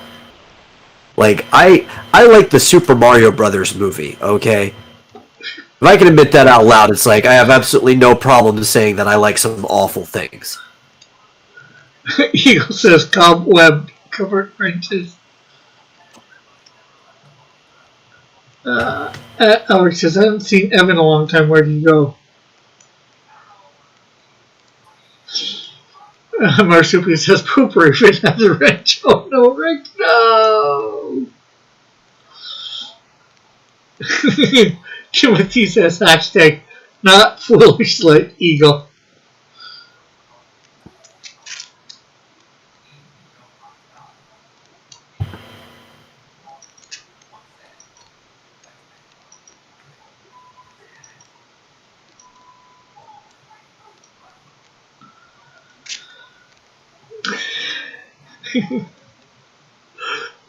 Like, I like the Super Mario Brothers movie, okay? If I can admit that out loud, it's like I have absolutely no problem saying that I like some awful things. Eagle says cobweb covered wrenches. Alex says, I haven't seen Evan in a long time. Where do you go? Marsupial says, Poop Raven has a wrench. Oh no, Rick, no! Timothy says, hashtag, not foolish like Eagle.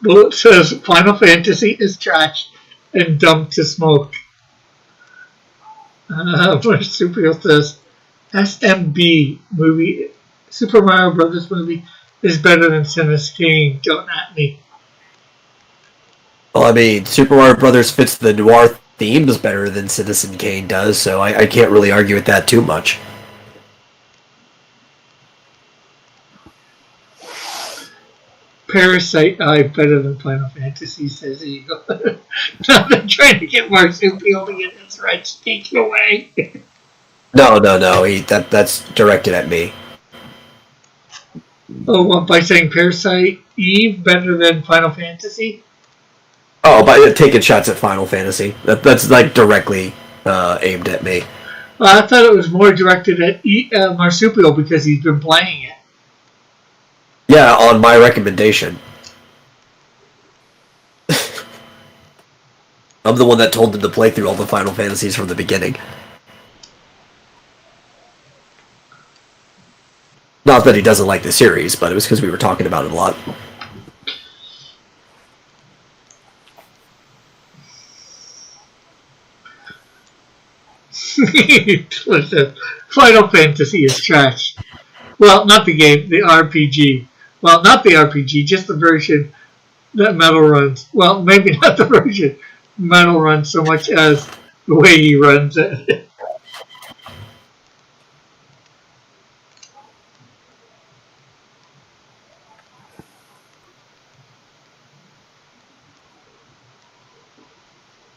Bullet says Final Fantasy is trash and dumb to smoke. Marsupial says SMB movie, Super Mario Brothers movie is better than Citizen Kane. Don't at me. Well, I mean, Super Mario Brothers fits the noir themes better than Citizen Kane does, so I can't really argue with that too much. Parasite Eye better than Final Fantasy, says Eagle. Now they're trying to get Marsupial to get his wrench taken away. No, that's directed at me. Oh, what, by saying Parasite Eve better than Final Fantasy? Oh, by taking shots at Final Fantasy. That's like directly aimed at me. Well, I thought it was more directed at Marsupial because he's been playing it. Yeah, on my recommendation. I'm the one that told him to play through all the Final Fantasies from the beginning. Not that he doesn't like the series, but it was because we were talking about it a lot. Listen, Final Fantasy is trash. Well, not the game, the RPG. Well, not the RPG, just the version that Metal runs. Well, maybe not the version Metal runs so much as the way he runs it.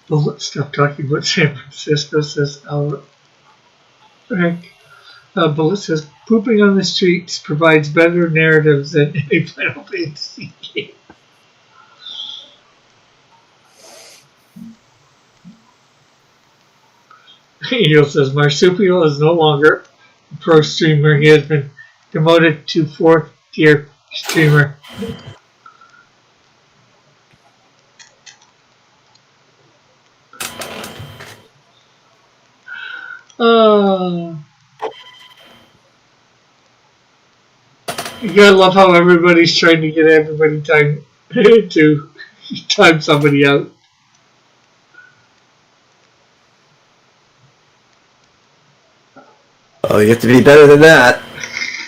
Well, let's stop talking about San Francisco, says Albert. Bullet says, pooping on the streets provides better narratives than any Final Fantasy game. Eagle says Marsupial is no longer a pro streamer. He has been demoted to 4th tier streamer. You gotta love how everybody's trying to get everybody time to time somebody out. Oh, you have to be better than that.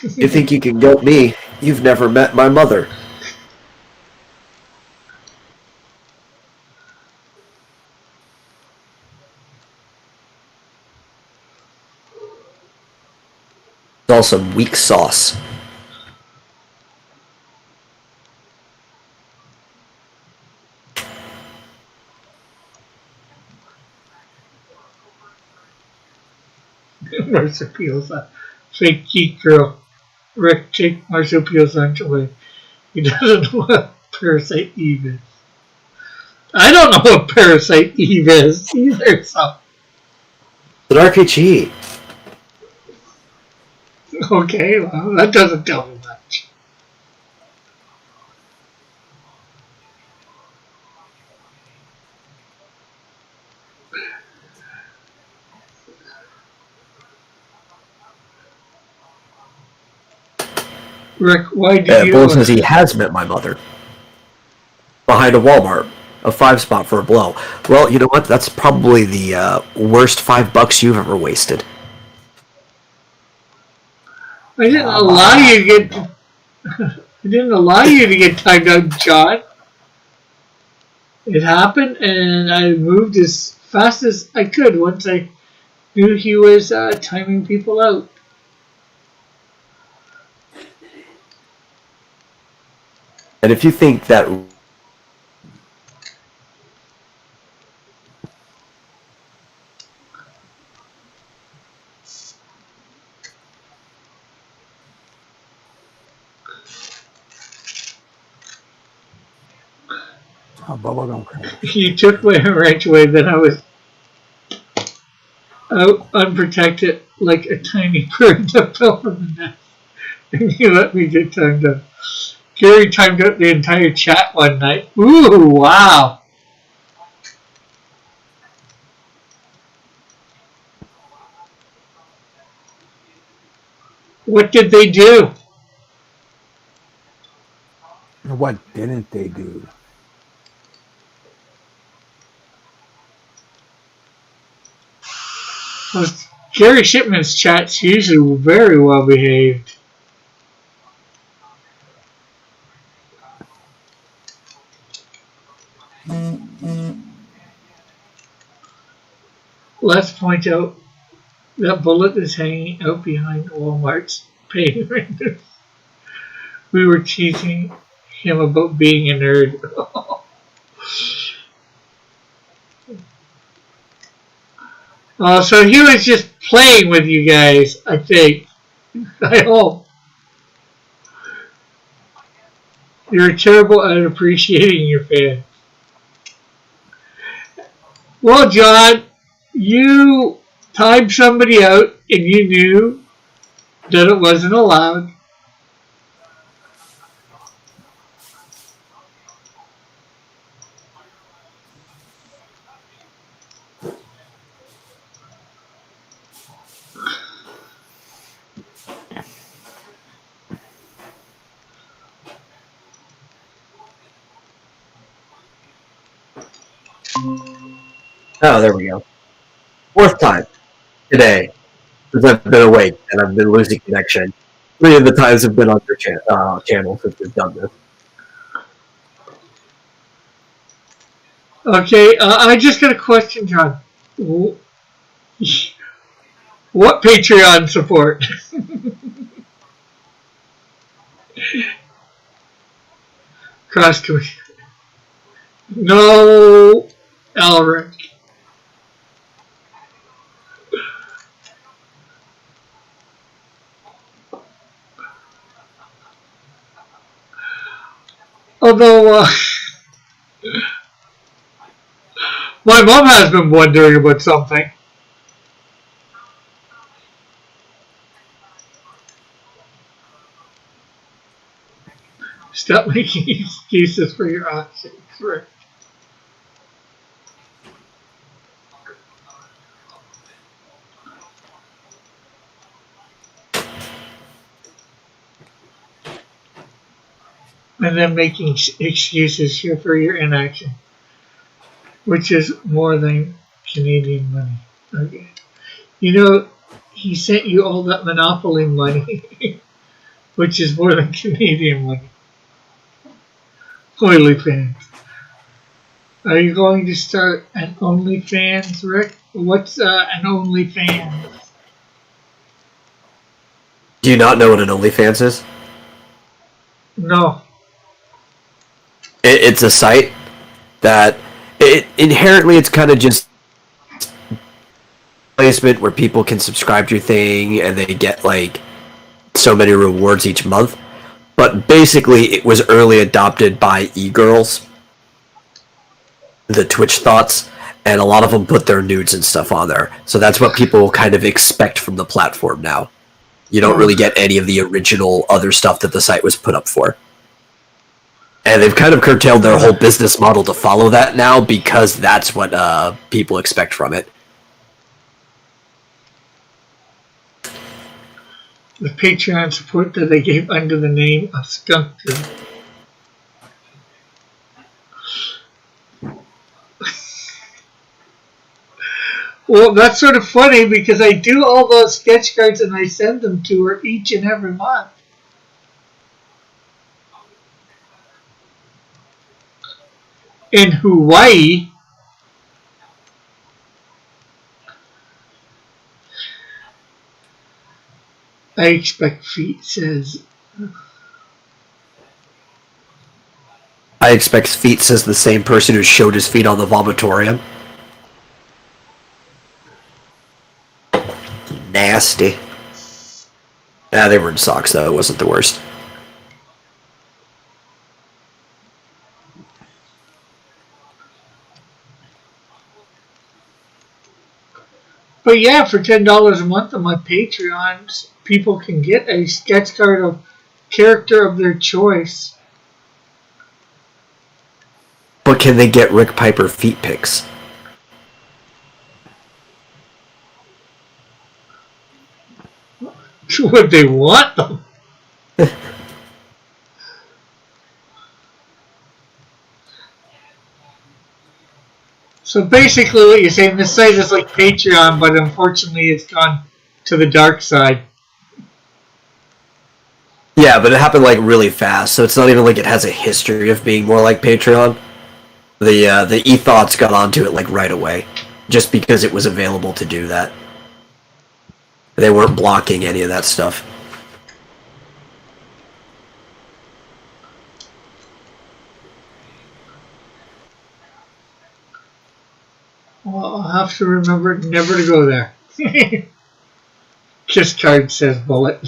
You think you can goat me? You've never met my mother. It's all some weak sauce. Marsupial's a fake geek girl. Rick, take Marsupial's lunch away. He doesn't know what Parasite Eve is. I don't know what Parasite Eve is either, so. It's an RPG. Okay, well, that doesn't tell me much. Rick, why do you... Bull says he has met my mother. Behind a Walmart. A 5 spot for a blow. Well, you know what? That's probably the worst $5 you've ever wasted. I didn't allow you to get... I didn't allow you to get timed out, John. It happened, and I moved as fast as I could once I knew he was timing people out. And if you think that... Oh, bubblegum cream. You took my wrench away, then I was out unprotected like a tiny bird that fell from the nest. And you let me get timed out. Gary timed out the entire chat one night. Ooh, wow. What did they do? What didn't they do? Well, Gary Shipman's chat's usually very well behaved. Let's point out that Bullet is hanging out behind Walmart's paying windows. We were teasing him about being a nerd. So he was just playing with you guys, I think. I hope. You're terrible at appreciating your fans. Well, John, you timed somebody out and you knew that it wasn't allowed. Oh, there we go. 4th time today since I've been awake and I've been losing connection. 3 of the times have been on your channel since we've done this. Okay, I just got a question, John. What Patreon support? Cross commission. No, Elric. Although, my mom has been wondering about something. Stop making excuses for your actions, Rick. And then making excuses here for your inaction, which is more than Canadian money. Okay. You know, he sent you all that Monopoly money, which is more than Canadian money. OnlyFans. Are you going to start an OnlyFans, Rick? What's an OnlyFans? Do you not know what an OnlyFans is? No. It's a site that inherently it's kind of just placement where people can subscribe to your thing and they get like so many rewards each month. But basically, it was early adopted by e-girls, the Twitch thoughts, and a lot of them put their nudes and stuff on there. So that's what people kind of expect from the platform now. You don't really get any of the original other stuff that the site was put up for. And they've kind of curtailed their whole business model to follow that now because that's what people expect from it. The Patreon support that they gave under the name of Skunk Tube. Well, that's sort of funny because I do all those sketch cards and I send them to her each and every month. In Hawaii, I expect feet says. I expect feet says the same person who showed his feet on the vomitorium. Nasty. Ah, they were in socks though, it wasn't the worst. But yeah, for $10 a month on my Patreon, people can get a sketch card of character of their choice. But can they get Rick Piper feet pics? Would they want them? So basically what you're saying, this site is like Patreon, but unfortunately it's gone to the dark side. Yeah, but it happened like really fast, so it's not even like it has a history of being more like Patreon. The e-thoughts got onto it like right away, just because it was available to do that. They weren't blocking any of that stuff. Well, I'll have to remember never to go there. Kiss card says bullet.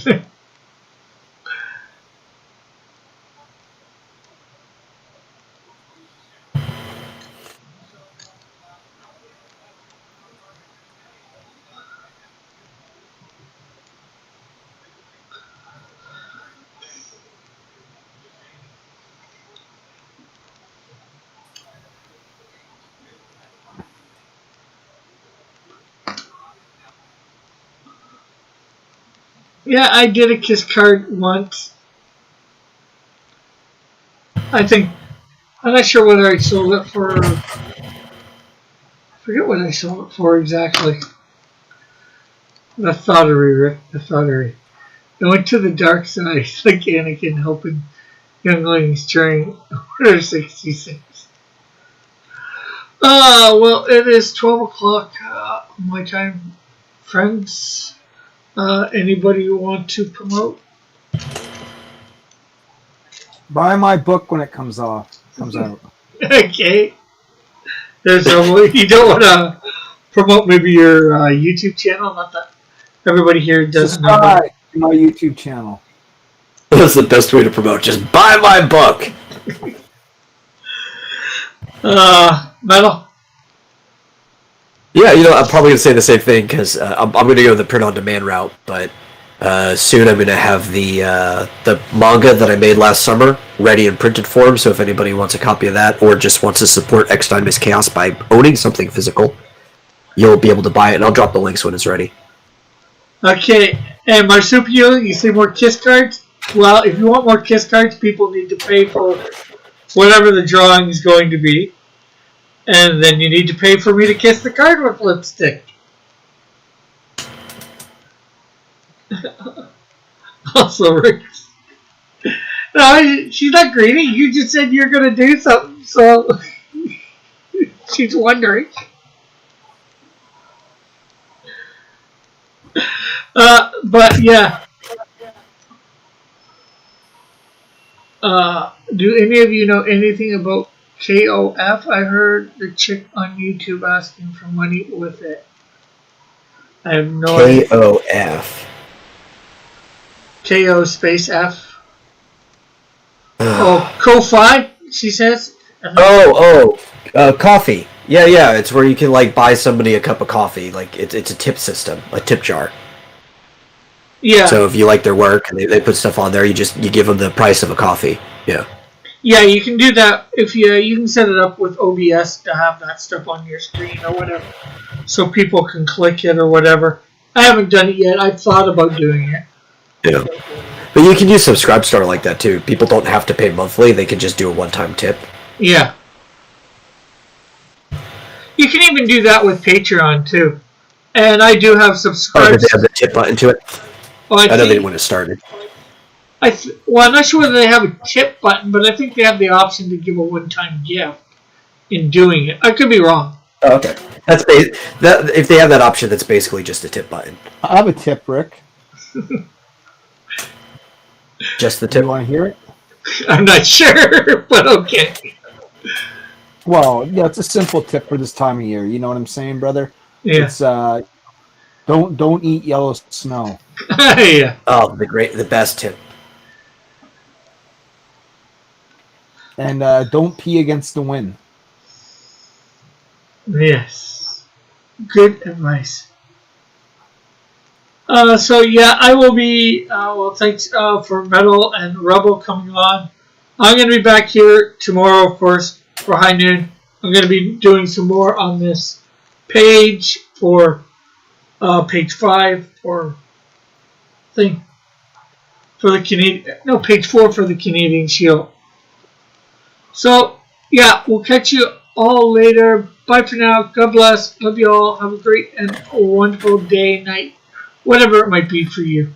Yeah, I did a kiss card once. I think, I'm not sure whether I sold it for, I forget what I sold it for exactly. The thoughterry, Rick, the thoughterry. I went to the dark side, like Anakin helping younglings during Order 66. Well, it is 12 o'clock my time, friends. Anybody want to promote? Buy my book when it comes out. Okay. There's you don't want to promote maybe your YouTube channel? Not that everybody here doesn't know. Subscribe to my YouTube channel. That's the best way to promote. Just buy my book. Metal? Yeah, you know, I'm probably going to say the same thing because I'm going to go the print-on-demand route, but Soon I'm going to have the manga that I made last summer ready in printed form, so if anybody wants a copy of that or just wants to support X Time is Chaos by owning something physical, you'll be able to buy it, and I'll drop the links when it's ready. Okay, and Marsupio, you say more kiss cards? Well, if you want more kiss cards, people need to pay for whatever the drawing is going to be. And then you need to pay for me to kiss the card with lipstick. Also, Rick. No, she's not greedy. You just said you're going to do something, so she's wondering. But yeah. Do any of you know anything about KOF? I heard the chick on YouTube asking for money with it. I have no idea. KOF. KO space F. Oh, Ko-Fi, she says. Coffee. Yeah, it's where you can like buy somebody a cup of coffee. Like it's a tip system, a tip jar. Yeah. So if you like their work and they put stuff on there, you give them the price of a coffee. Yeah. Yeah, you can do that if you can set it up with OBS to have that stuff on your screen or whatever, so people can click it or whatever. I haven't done it yet. I've thought about doing it. Yeah. But you can use Subscribestar like that too. People don't have to pay monthly; they can just do a one-time tip. Yeah. You can even do that with Patreon too. And I do have subscribers. Oh, did they have the tip button to it? Well, I know they didn't when it started. Well, I'm not sure whether they have a tip button, but I think they have the option to give a one-time gift in doing it. I could be wrong. Oh, okay. If they have that option, that's basically just a tip button. I have a tip, Rick. Just the Do tip. you want to hear it? I'm not sure, but okay. Well, yeah, it's a simple tip for this time of year. You know what I'm saying, brother? Yeah. It's don't eat yellow snow. Yeah. Oh, the best tip. And don't pee against the wind. Yes. Good advice. So yeah, I will be. Well, thanks for Metal and Rebel coming on. I'm going to be back here tomorrow, of course, for High Noon. I'm going to be doing some more on this page for page 5 or thing for the Canadian. No, page 4 for the Canadian Shield. So yeah, we'll catch you all later. Bye for now. God bless. Love you all. Have a great and wonderful day, night, whatever it might be for you.